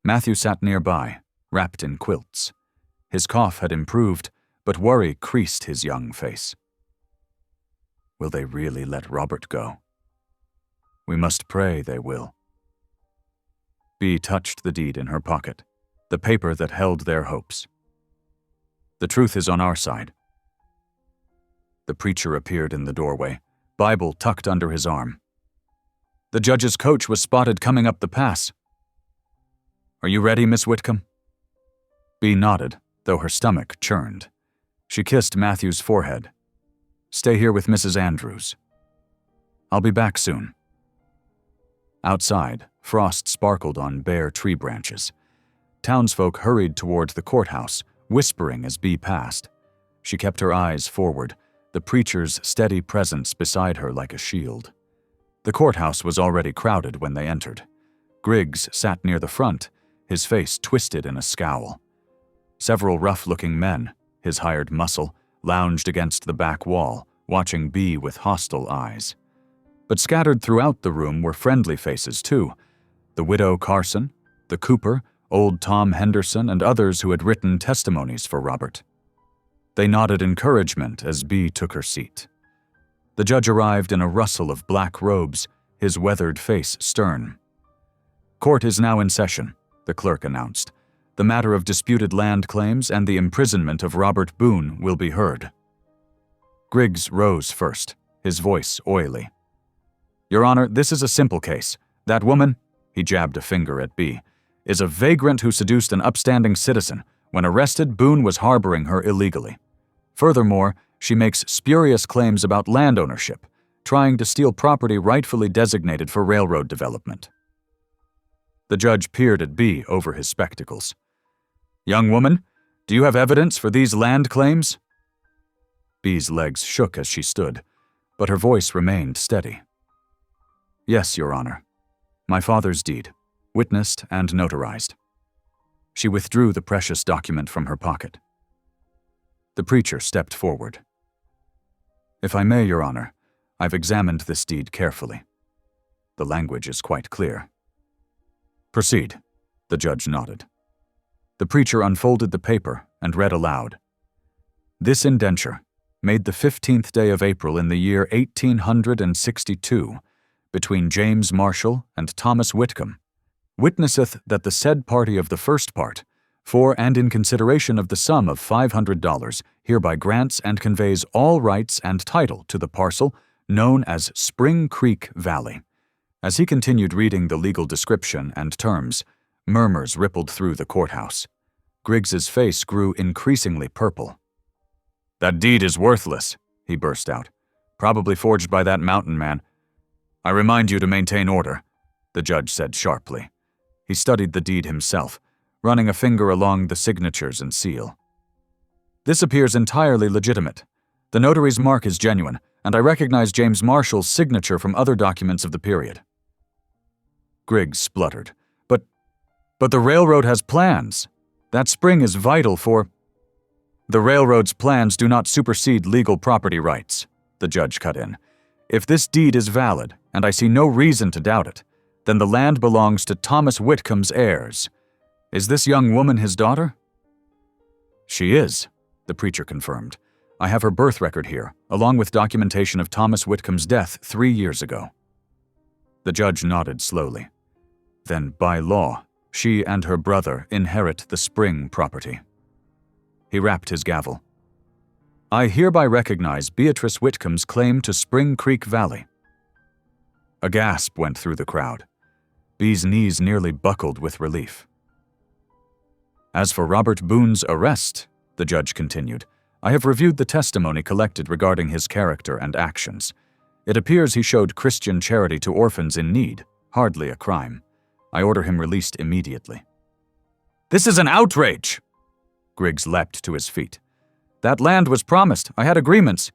[SPEAKER 1] Matthew sat nearby, wrapped in quilts. His cough had improved, but worry creased his young face. Will they really let Robert go? We must pray they will. Bea touched the deed in her pocket, the paper that held their hopes. The truth is on our side. The preacher appeared in the doorway, Bible tucked under his arm. "The judge's coach was spotted coming up the pass. Are you ready, Miss Whitcomb?" Bea nodded, though her stomach churned. She kissed Matthew's forehead. "Stay here with Mrs. Andrews. I'll be back soon." Outside, frost sparkled on bare tree branches. Townsfolk hurried toward the courthouse, whispering as Bea passed. She kept her eyes forward, the preacher's steady presence beside her like a shield. The courthouse was already crowded when they entered. Griggs sat near the front, his face twisted in a scowl. Several rough-looking men, his hired muscle, lounged against the back wall, watching Bea with hostile eyes. But scattered throughout the room were friendly faces, too. The widow Carson, the cooper, old Tom Henderson, and others who had written testimonies for Robert. They nodded encouragement as Bea took her seat. The judge arrived in a rustle of black robes, his weathered face stern. "Court is now in session," the clerk announced. "The matter of disputed land claims and the imprisonment of Robert Boone will be heard." Griggs rose first, his voice oily. "Your Honor, this is a simple case. That woman," he jabbed a finger at Bea, "is a vagrant who seduced an upstanding citizen. When arrested, Boone was harboring her illegally. Furthermore, she makes spurious claims about land ownership, trying to steal property rightfully designated for railroad development." The judge peered at Bea over his spectacles. "Young woman, do you have evidence for these land claims?" Bea's legs shook as she stood, but her voice remained steady. "Yes, Your Honor. My father's deed, witnessed and notarized." She withdrew the precious document from her pocket. The preacher stepped forward. "If I may, Your Honor, I've examined this deed carefully. The language is quite clear." "Proceed," the judge nodded. The preacher unfolded the paper and read aloud. "This indenture, made the 15th day of April in the year 1862, between James Marshall and Thomas Whitcomb, witnesseth that the said party of the first part, for and in consideration of the sum of $500, hereby grants and conveys all rights and title to the parcel known as Spring Creek Valley." As he continued reading the legal description and terms, murmurs rippled through the courthouse. Griggs's face grew increasingly purple. "That deed is worthless," he burst out. "Probably forged by that mountain man." "I remind you to maintain order," the judge said sharply. He studied the deed himself, running a finger along the signatures and seal. "This appears entirely legitimate. The notary's mark is genuine, and I recognize James Marshall's signature from other documents of the period." Griggs spluttered. But the railroad has plans. That spring is vital for—" "The railroad's plans do not supersede legal property rights," the judge cut in. "If this deed is valid, and I see no reason to doubt it, then the land belongs to Thomas Whitcomb's heirs. Is this young woman his daughter?" "She is," the preacher confirmed. "I have her birth record here, along with documentation of Thomas Whitcomb's death 3 years ago." The judge nodded slowly. "Then, by law, she and her brother inherit the Spring property." He rapped his gavel. "I hereby recognize Beatrice Whitcomb's claim to Spring Creek Valley." A gasp went through the crowd. Bea's knees nearly buckled with relief. "As for Robert Boone's arrest," the judge continued, "I have reviewed the testimony collected regarding his character and actions. It appears he showed Christian charity to orphans in need, hardly a crime. I order him released immediately." "This is an outrage!" Griggs leapt to his feet. "That land was promised. I had agreements."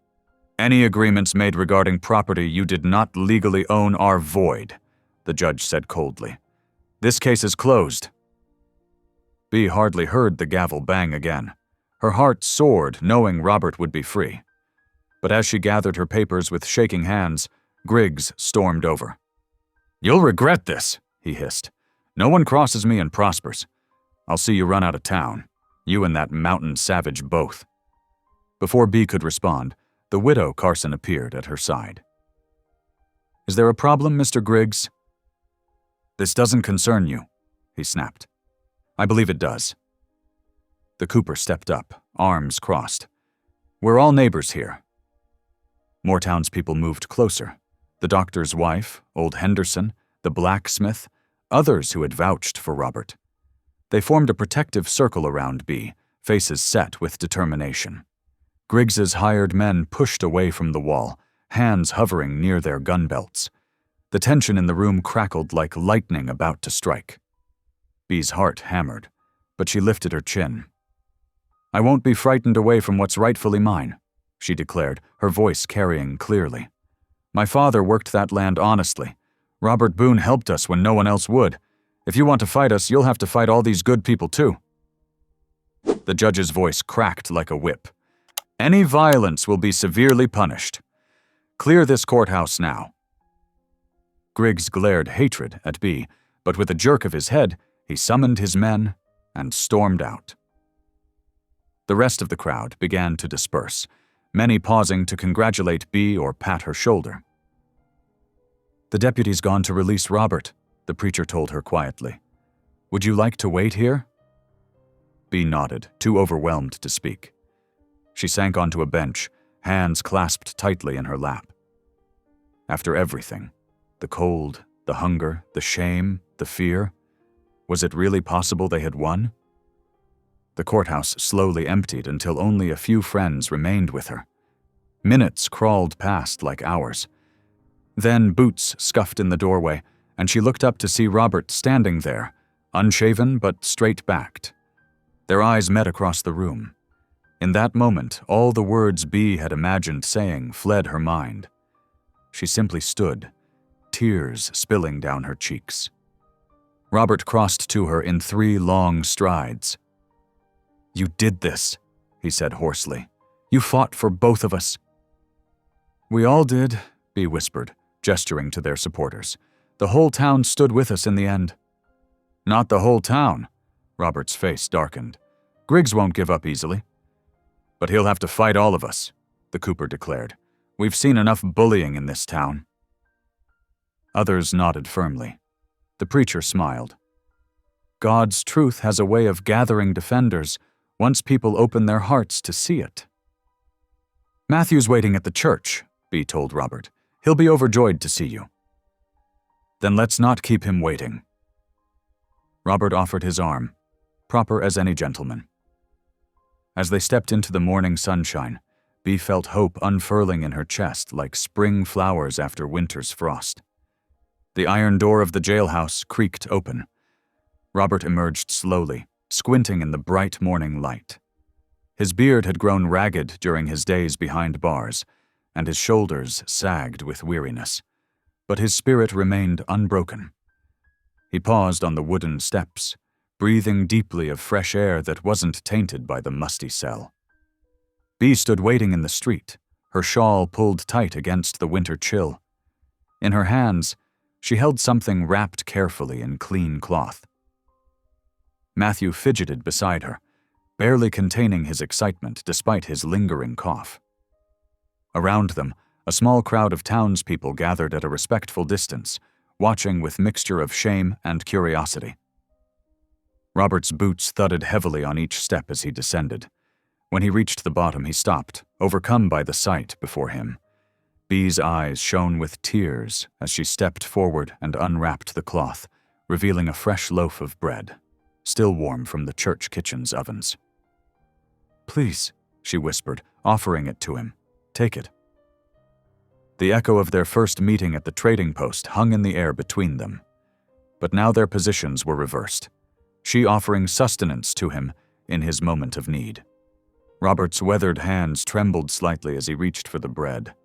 [SPEAKER 1] "Any agreements made regarding property you did not legally own are void," the judge said coldly. "This case is closed." Bea hardly heard the gavel bang again. Her heart soared, knowing Robert would be free. But as she gathered her papers with shaking hands, Griggs stormed over. "You'll regret this," he hissed. "No one crosses me and prospers. I'll see you run out of town. You and that mountain savage both." Before Bea could respond, the widow Carson appeared at her side. "Is there a problem, Mr. Griggs?" "This doesn't concern you," he snapped. "I believe it does." The cooper stepped up, arms crossed. "We're all neighbors here." More townspeople moved closer. The doctor's wife, old Henderson, the blacksmith, others who had vouched for Robert. They formed a protective circle around Bea, faces set with determination. Griggs's hired men pushed away from the wall, hands hovering near their gun belts. The tension in the room crackled like lightning about to strike. Bea's heart hammered, but she lifted her chin. "I won't be frightened away from what's rightfully mine," she declared, her voice carrying clearly. "My father worked that land honestly. Robert Boone helped us when no one else would. If you want to fight us, you'll have to fight all these good people too." The judge's voice cracked like a whip. "Any violence will be severely punished. Clear this courthouse now." Griggs glared hatred at Bea, but with a jerk of his head, he summoned his men and stormed out. The rest of the crowd began to disperse, many pausing to congratulate Bea or pat her shoulder. "The deputy's gone to release Robert," the preacher told her quietly. "Would you like to wait here?" Bea nodded, too overwhelmed to speak. She sank onto a bench, hands clasped tightly in her lap. After everything, the cold, the hunger, the shame, the fear, was it really possible they had won? The courthouse slowly emptied until only a few friends remained with her. Minutes crawled past like hours. Then boots scuffed in the doorway, and she looked up to see Robert standing there, unshaven but straight-backed. Their eyes met across the room. In that moment, all the words Bea had imagined saying fled her mind. She simply stood, tears spilling down her cheeks. Robert crossed to her in 3 long strides. "You did this," he said hoarsely. "You fought for both of us." "We all did," Bea whispered, gesturing to their supporters. "The whole town stood with us in the end." "Not the whole town," Robert's face darkened. "Griggs won't give up easily." "But he'll have to fight all of us," the cooper declared. "We've seen enough bullying in this town." Others nodded firmly. The preacher smiled. "God's truth has a way of gathering defenders once people open their hearts to see it." "Matthew's waiting at the church," Bea told Robert. "He'll be overjoyed to see you." "Then let's not keep him waiting." Robert offered his arm, proper as any gentleman. As they stepped into the morning sunshine, Bea felt hope unfurling in her chest like spring flowers after winter's frost. The iron door of the jailhouse creaked open. Robert emerged slowly, squinting in the bright morning light. His beard had grown ragged during his days behind bars, and his shoulders sagged with weariness, but his spirit remained unbroken. He paused on the wooden steps, breathing deeply of fresh air that wasn't tainted by the musty cell. Bea stood waiting in the street, her shawl pulled tight against the winter chill. In her hands, she held something wrapped carefully in clean cloth. Matthew fidgeted beside her, barely containing his excitement despite his lingering cough. Around them, a small crowd of townspeople gathered at a respectful distance, watching with mixture of shame and curiosity. Robert's boots thudded heavily on each step as he descended. When he reached the bottom, he stopped, overcome by the sight before him. Bea's eyes shone with tears as she stepped forward and unwrapped the cloth, revealing a fresh loaf of bread, still warm from the church kitchen's ovens. "Please," she whispered, offering it to him. "Take it." The echo of their first meeting at the trading post hung in the air between them. but now their positions were reversed, she offering sustenance to him in his moment of need. Robert's weathered hands trembled slightly as he reached for the bread.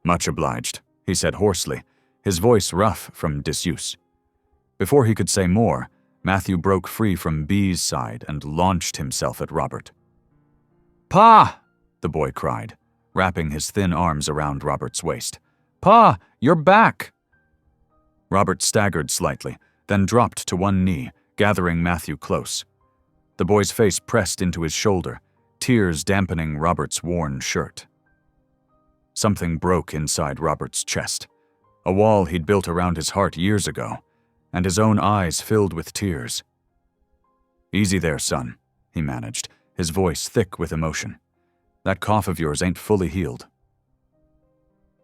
[SPEAKER 1] "Much obliged," he said hoarsely, his voice rough from disuse. Before he could say more, Matthew broke free from Bee's side and launched himself at Robert. "Pa!" the boy cried, wrapping his thin arms around Robert's waist. "Pa, you're back!" Robert staggered slightly, then dropped to one knee, gathering Matthew close. The boy's face pressed into his shoulder, tears dampening Robert's worn shirt. Something broke inside Robert's chest, a wall he'd built around his heart years ago, and his own eyes filled with tears. "Easy there, son," he managed, his voice thick with emotion. "That cough of yours ain't fully healed."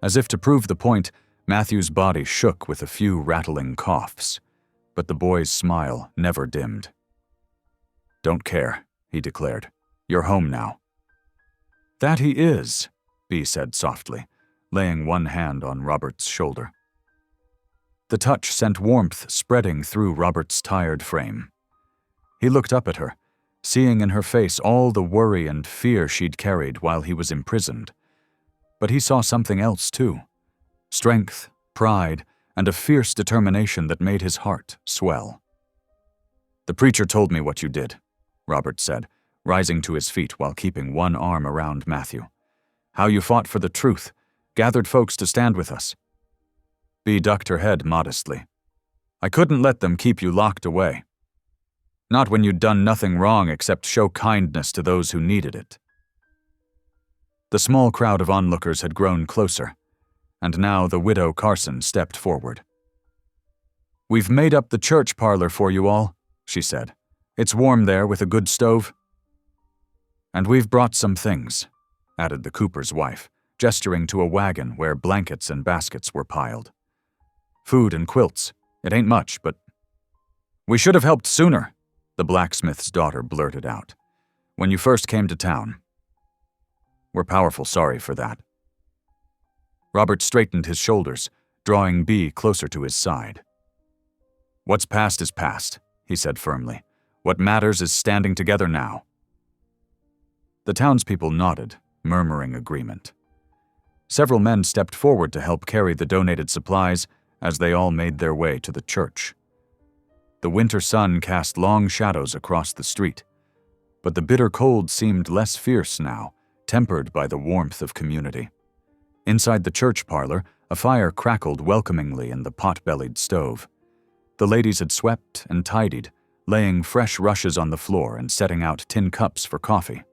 [SPEAKER 1] As if to prove the point, Matthew's body shook with a few rattling coughs, but the boy's smile never dimmed. "Don't care," he declared. "You're home now." "That he is," Bee said softly, laying one hand on Robert's shoulder. The touch sent warmth spreading through Robert's tired frame. He looked up at her, seeing in her face all the worry and fear she'd carried while he was imprisoned. But he saw something else too: strength, pride, and a fierce determination that made his heart swell. "The preacher told me what you did," Robert said, rising to his feet while keeping one arm around Matthew. "How you fought for the truth, gathered folks to stand with us." Bee ducked her head modestly. "I couldn't let them keep you locked away. Not when you'd done nothing wrong except show kindness to those who needed it." The small crowd of onlookers had grown closer, and now the widow Carson stepped forward. "We've made up the church parlor for you all," she said. "It's warm there with a good stove." "And we've brought some things," added the cooper's wife, gesturing to a wagon where blankets and baskets were piled. "Food and quilts. It ain't much, but—" "We should have helped sooner," the blacksmith's daughter blurted out. "When you first came to town. We're powerful sorry for that." Robert straightened his shoulders, drawing Bee closer to his side. "What's past is past," he said firmly. "What matters is standing together now." The townspeople nodded, murmuring agreement. Several men stepped forward to help carry the donated supplies as they all made their way to the church. The winter sun cast long shadows across the street, but the bitter cold seemed less fierce now, tempered by the warmth of community. Inside the church parlor, a fire crackled welcomingly in the pot-bellied stove. The ladies had swept and tidied, laying fresh rushes on the floor and setting out tin cups for coffee.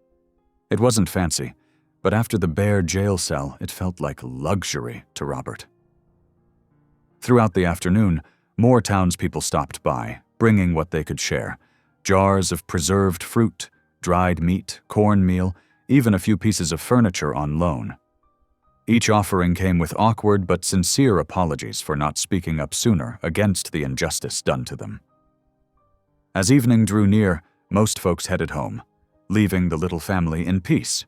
[SPEAKER 1] It wasn't fancy, but after the bare jail cell, it felt like luxury to Robert. Throughout the afternoon, more townspeople stopped by, bringing what they could share: jars of preserved fruit, dried meat, cornmeal, even a few pieces of furniture on loan. Each offering came with awkward but sincere apologies for not speaking up sooner against the injustice done to them. As evening drew near, most folks headed home, leaving the little family in peace.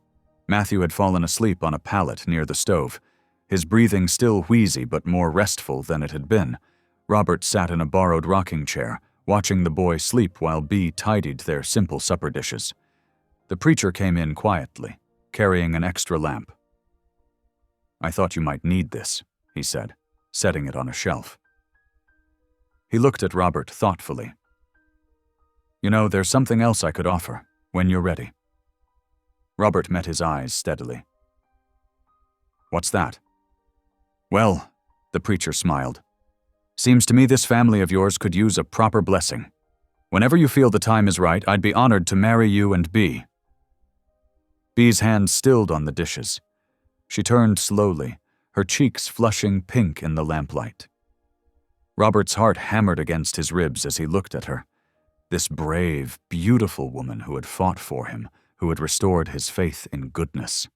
[SPEAKER 1] Matthew had fallen asleep on a pallet near the stove, his breathing still wheezy but more restful than it had been. Robert sat in a borrowed rocking chair, watching the boy sleep while Bee tidied their simple supper dishes. The preacher came in quietly, carrying an extra lamp. "I thought you might need this," he said, setting it on a shelf. He looked at Robert thoughtfully. "You know, there's something else I could offer, when you're ready." Robert met his eyes steadily. "What's that?" "Well," the preacher smiled, "seems to me this family of yours could use a proper blessing. Whenever you feel the time is right, I'd be honored to marry you and Bee." Bee's hand stilled on the dishes. She turned slowly, her cheeks flushing pink in the lamplight. Robert's heart hammered against his ribs as he looked at her. This brave, beautiful woman who had fought for him, who had restored his faith in goodness.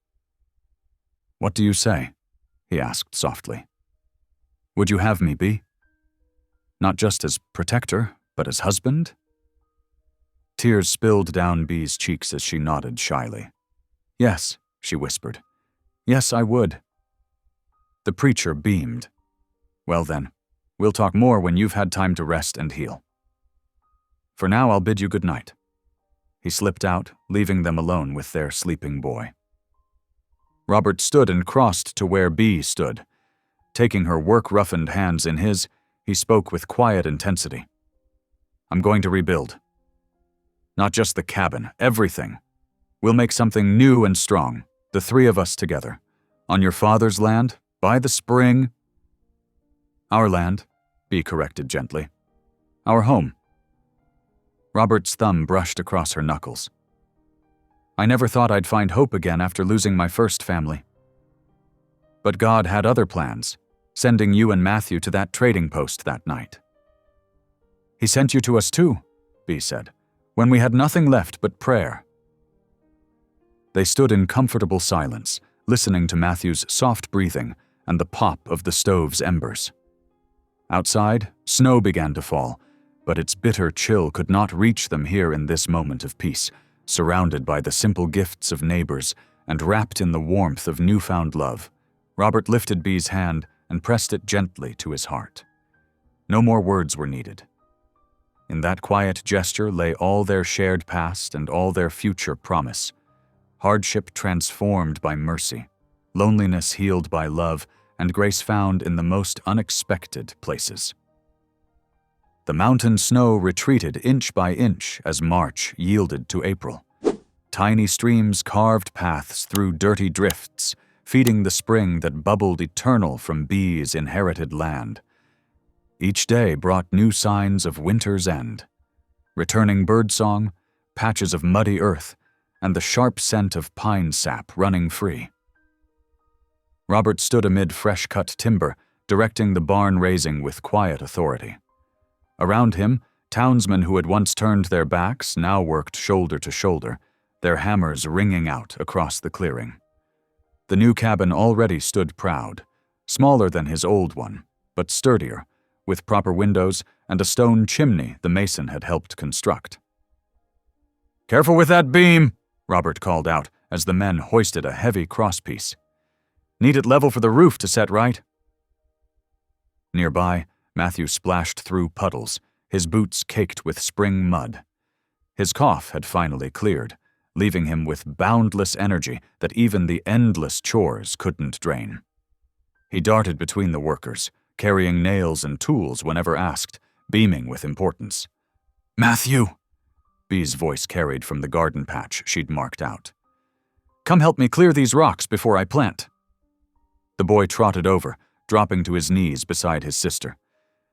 [SPEAKER 1] "What do you say?" he asked softly. "Would you have me, Bee? Not just as protector, but as husband?" Tears spilled down Bee's cheeks as she nodded shyly. "Yes," she whispered. "Yes, I would." The preacher beamed. "Well then, We'll talk more when you've had time to rest and heal. For now, I'll bid you good night." He slipped out, leaving them alone with their sleeping boy. Robert stood and crossed to where Bee stood. Taking her work-roughened hands in his, he spoke with quiet intensity. "I'm going to rebuild. Not just the cabin, everything. We'll make something new and strong, the three of us together. On your father's land, by the spring." "Our land," Bee corrected gently. "Our home." Robert's thumb brushed across her knuckles. "I never thought I'd find hope again after losing my first family. But God had other plans, sending you and Matthew to that trading post that night." "He sent you to us too," Bee said, "when we had nothing left but prayer." They stood in comfortable silence, listening to Matthew's soft breathing and the pop of the stove's embers. Outside, snow began to fall, but its bitter chill could not reach them here in this moment of peace, surrounded by the simple gifts of neighbors and wrapped in the warmth of newfound love. Robert lifted Bee's hand and pressed it gently to his heart. No more words were needed. In that quiet gesture lay all their shared past and all their future promise. Hardship transformed by mercy, loneliness healed by love, and grace found in the most unexpected places. The mountain snow retreated inch by inch as March yielded to April. Tiny streams carved paths through dirty drifts, feeding the spring that bubbled eternal from Bee's inherited land. Each day brought new signs of winter's end. Returning birdsong, patches of muddy earth, and the sharp scent of pine sap running free. Robert stood amid fresh-cut timber, directing the barn raising with quiet authority. Around him, townsmen who had once turned their backs now worked shoulder to shoulder, their hammers ringing out across the clearing. The new cabin already stood proud, smaller than his old one, but sturdier, with proper windows and a stone chimney the mason had helped construct. "Careful with that beam," Robert called out as the men hoisted a heavy crosspiece. "Need it level for the roof to set right." Nearby, Matthew splashed through puddles, his boots caked with spring mud. His cough had finally cleared, leaving him with boundless energy that even the endless chores couldn't drain. He darted between the workers, carrying nails and tools whenever asked, beaming with importance. "Matthew!" Bee's voice carried from the garden patch she'd marked out. "Come help me clear these rocks before I plant." The boy trotted over, dropping to his knees beside his sister.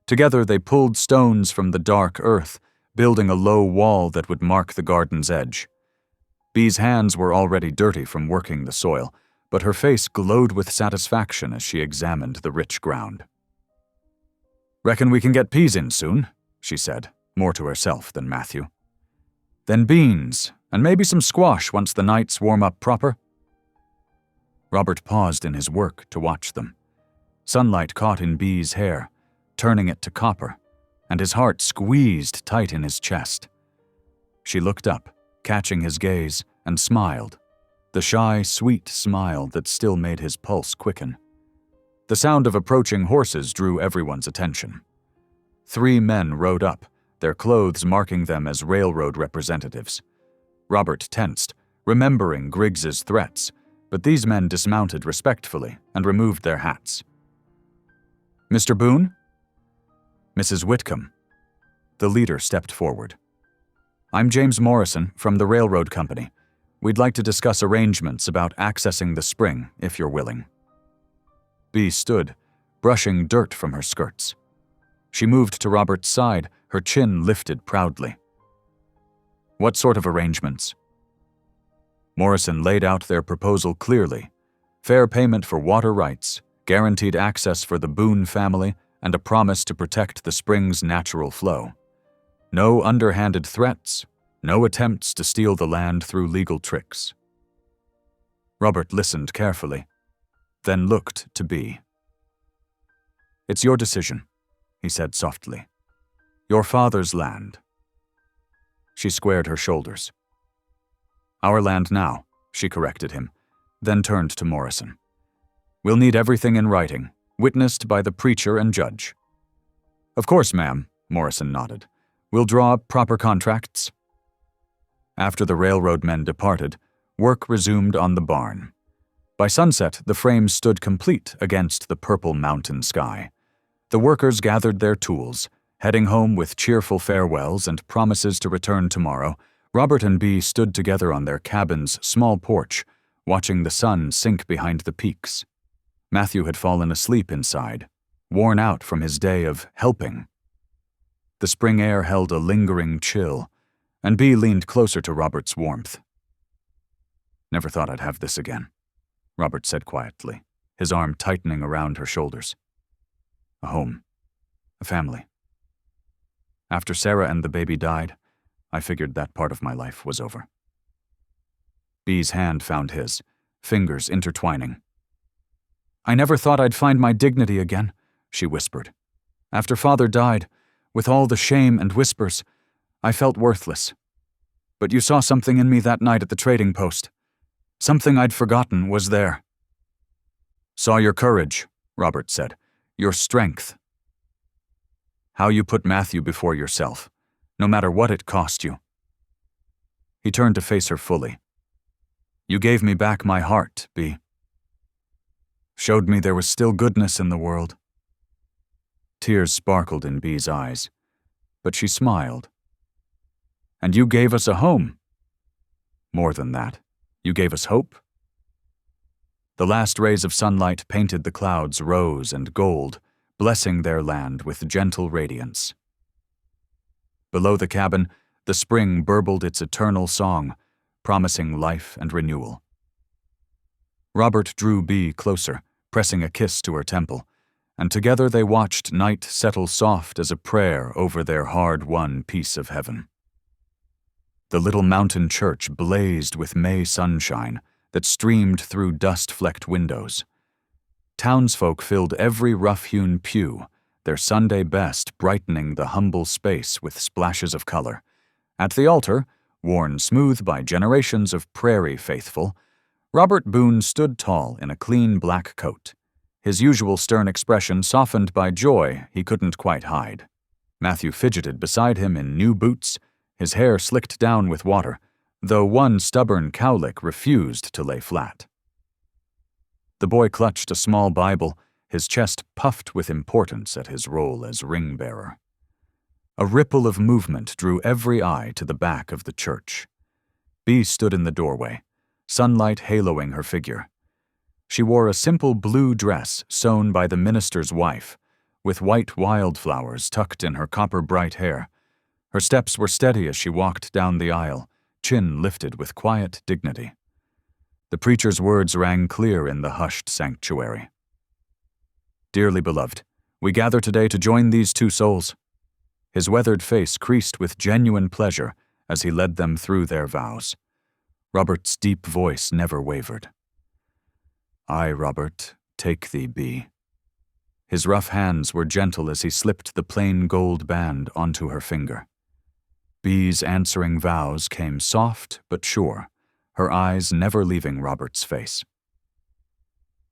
[SPEAKER 1] Together they pulled stones from the dark earth, building a low wall that would mark the garden's edge. Bee's hands were already dirty from working the soil, but her face glowed with satisfaction as she examined the rich ground. "Reckon we can get peas in soon," she said, more to herself than Matthew. "Then beans, and maybe some squash once the nights warm up proper." Robert paused in his work to watch them. Sunlight caught in Bee's hair, turning it to copper, and his heart squeezed tight in his chest. She looked up, catching his gaze, and smiled, the shy, sweet smile that still made his pulse quicken. The sound of approaching horses drew everyone's attention. 3 men rode up, their clothes marking them as railroad representatives. Robert tensed, remembering Griggs's threats, but these men dismounted respectfully and removed their hats. "Mr. Boone?" "Mrs. Whitcomb." The leader stepped forward. "I'm James Morrison from the railroad company. We'd like to discuss arrangements about accessing the spring, if you're willing." Bee stood, brushing dirt from her skirts. She moved to Robert's side, her chin lifted proudly. "What sort of arrangements?" Morrison laid out their proposal clearly: fair payment for water rights, guaranteed access for the Boone family, and a promise to protect the spring's natural flow. No underhanded threats, no attempts to steal the land through legal tricks. Robert listened carefully, then looked to Bee. "It's your decision," he said softly. "Your father's land." She squared her shoulders. "Our land now," she corrected him, then turned to Morrison. "We'll need everything in writing, witnessed by the preacher and judge." Of course, ma'am, Morrison nodded. We'll draw up proper contracts. After the railroad men departed, work resumed on the barn. By sunset, the frame stood complete against the purple mountain sky. The workers gathered their tools. Heading home with cheerful farewells and promises to return tomorrow, Robert and Bee stood together on their cabin's small porch, watching the sun sink behind the peaks. Matthew had fallen asleep inside, worn out from his day of helping. The spring air held a lingering chill, and Bee leaned closer to Robert's warmth. "Never thought I'd have this again," Robert said quietly, his arm tightening around her shoulders. "A home. A family. After Sarah and the baby died, I figured that part of my life was over." Bee's hand found his, fingers intertwining. "I never thought I'd find my dignity again," she whispered. "After Father died, with all the shame and whispers, I felt worthless. But you saw something in me that night at the trading post. Something I'd forgotten was there." "Saw your courage," Robert said. "Your strength. How you put Matthew before yourself, no matter what it cost you." He turned to face her fully. "You gave me back my heart, Bee. Showed me there was still goodness in the world." Tears sparkled in Bee's eyes, but she smiled. "And you gave us a home. More than that, you gave us hope." The last rays of sunlight painted the clouds rose and gold, blessing their land with gentle radiance. Below the cabin, the spring burbled its eternal song, promising life and renewal. Robert drew Bee closer, pressing a kiss to her temple, and together they watched night settle soft as a prayer over their hard-won piece of heaven. The little mountain church blazed with May sunshine that streamed through dust-flecked windows. Townsfolk filled every rough-hewn pew, their Sunday best brightening the humble space with splashes of color. At the altar, worn smooth by generations of prairie faithful, Robert Boone stood tall in a clean black coat, his usual stern expression softened by joy he couldn't quite hide. Matthew fidgeted beside him in new boots, his hair slicked down with water, though one stubborn cowlick refused to lay flat. The boy clutched a small Bible, his chest puffed with importance at his role as ring-bearer. A ripple of movement drew every eye to the back of the church. Bee stood in the doorway, sunlight haloing her figure. She wore a simple blue dress sewn by the minister's wife, with white wildflowers tucked in her copper-bright hair. Her steps were steady as she walked down the aisle, chin lifted with quiet dignity. The preacher's words rang clear in the hushed sanctuary. "Dearly beloved, we gather today to join these two souls." His weathered face creased with genuine pleasure as he led them through their vows. Robert's deep voice never wavered. "I, Robert, take thee, Bee." His rough hands were gentle as he slipped the plain gold band onto her finger. Bee's answering vows came soft but sure, her eyes never leaving Robert's face.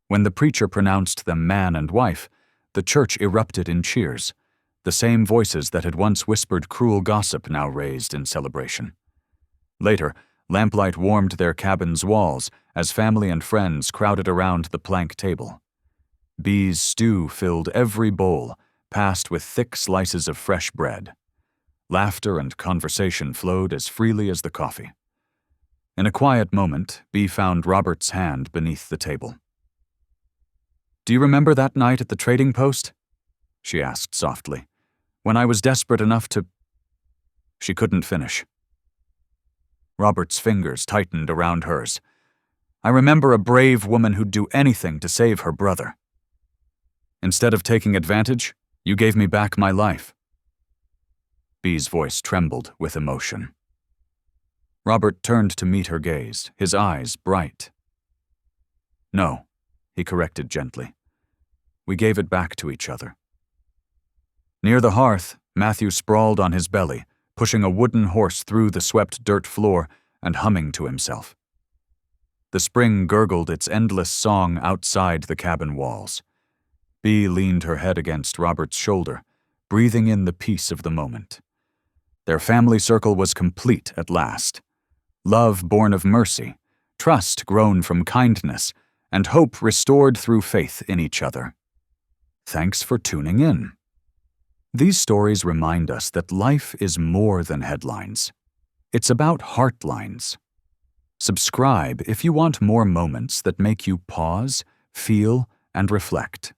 [SPEAKER 1] When the preacher pronounced them man and wife, the church erupted in cheers, the same voices that had once whispered cruel gossip now raised in celebration. Later, lamplight warmed their cabin's walls as family and friends crowded around the plank table. Bee's stew filled every bowl, passed with thick slices of fresh bread. Laughter and conversation flowed as freely as the coffee. In a quiet moment, Bee found Robert's hand beneath the table. "Do you remember that night at the trading post?" she asked softly. "When I was desperate enough to—" She couldn't finish. Robert's fingers tightened around hers. "I remember a brave woman who'd do anything to save her brother. Instead of taking advantage, you gave me back my life." Bee's voice trembled with emotion. Robert turned to meet her gaze, his eyes bright. "No," he corrected gently. "We gave it back to each other." Near the hearth, Matthew sprawled on his belly, pushing a wooden horse through the swept dirt floor and humming to himself. The spring gurgled its endless song outside the cabin walls. Bee leaned her head against Robert's shoulder, breathing in the peace of the moment. Their family circle was complete at last. Love born of mercy, trust grown from kindness, and hope restored through faith in each other. Thanks for tuning in. These stories remind us that life is more than headlines. It's about heartlines. Subscribe if you want more moments that make you pause, feel, and reflect.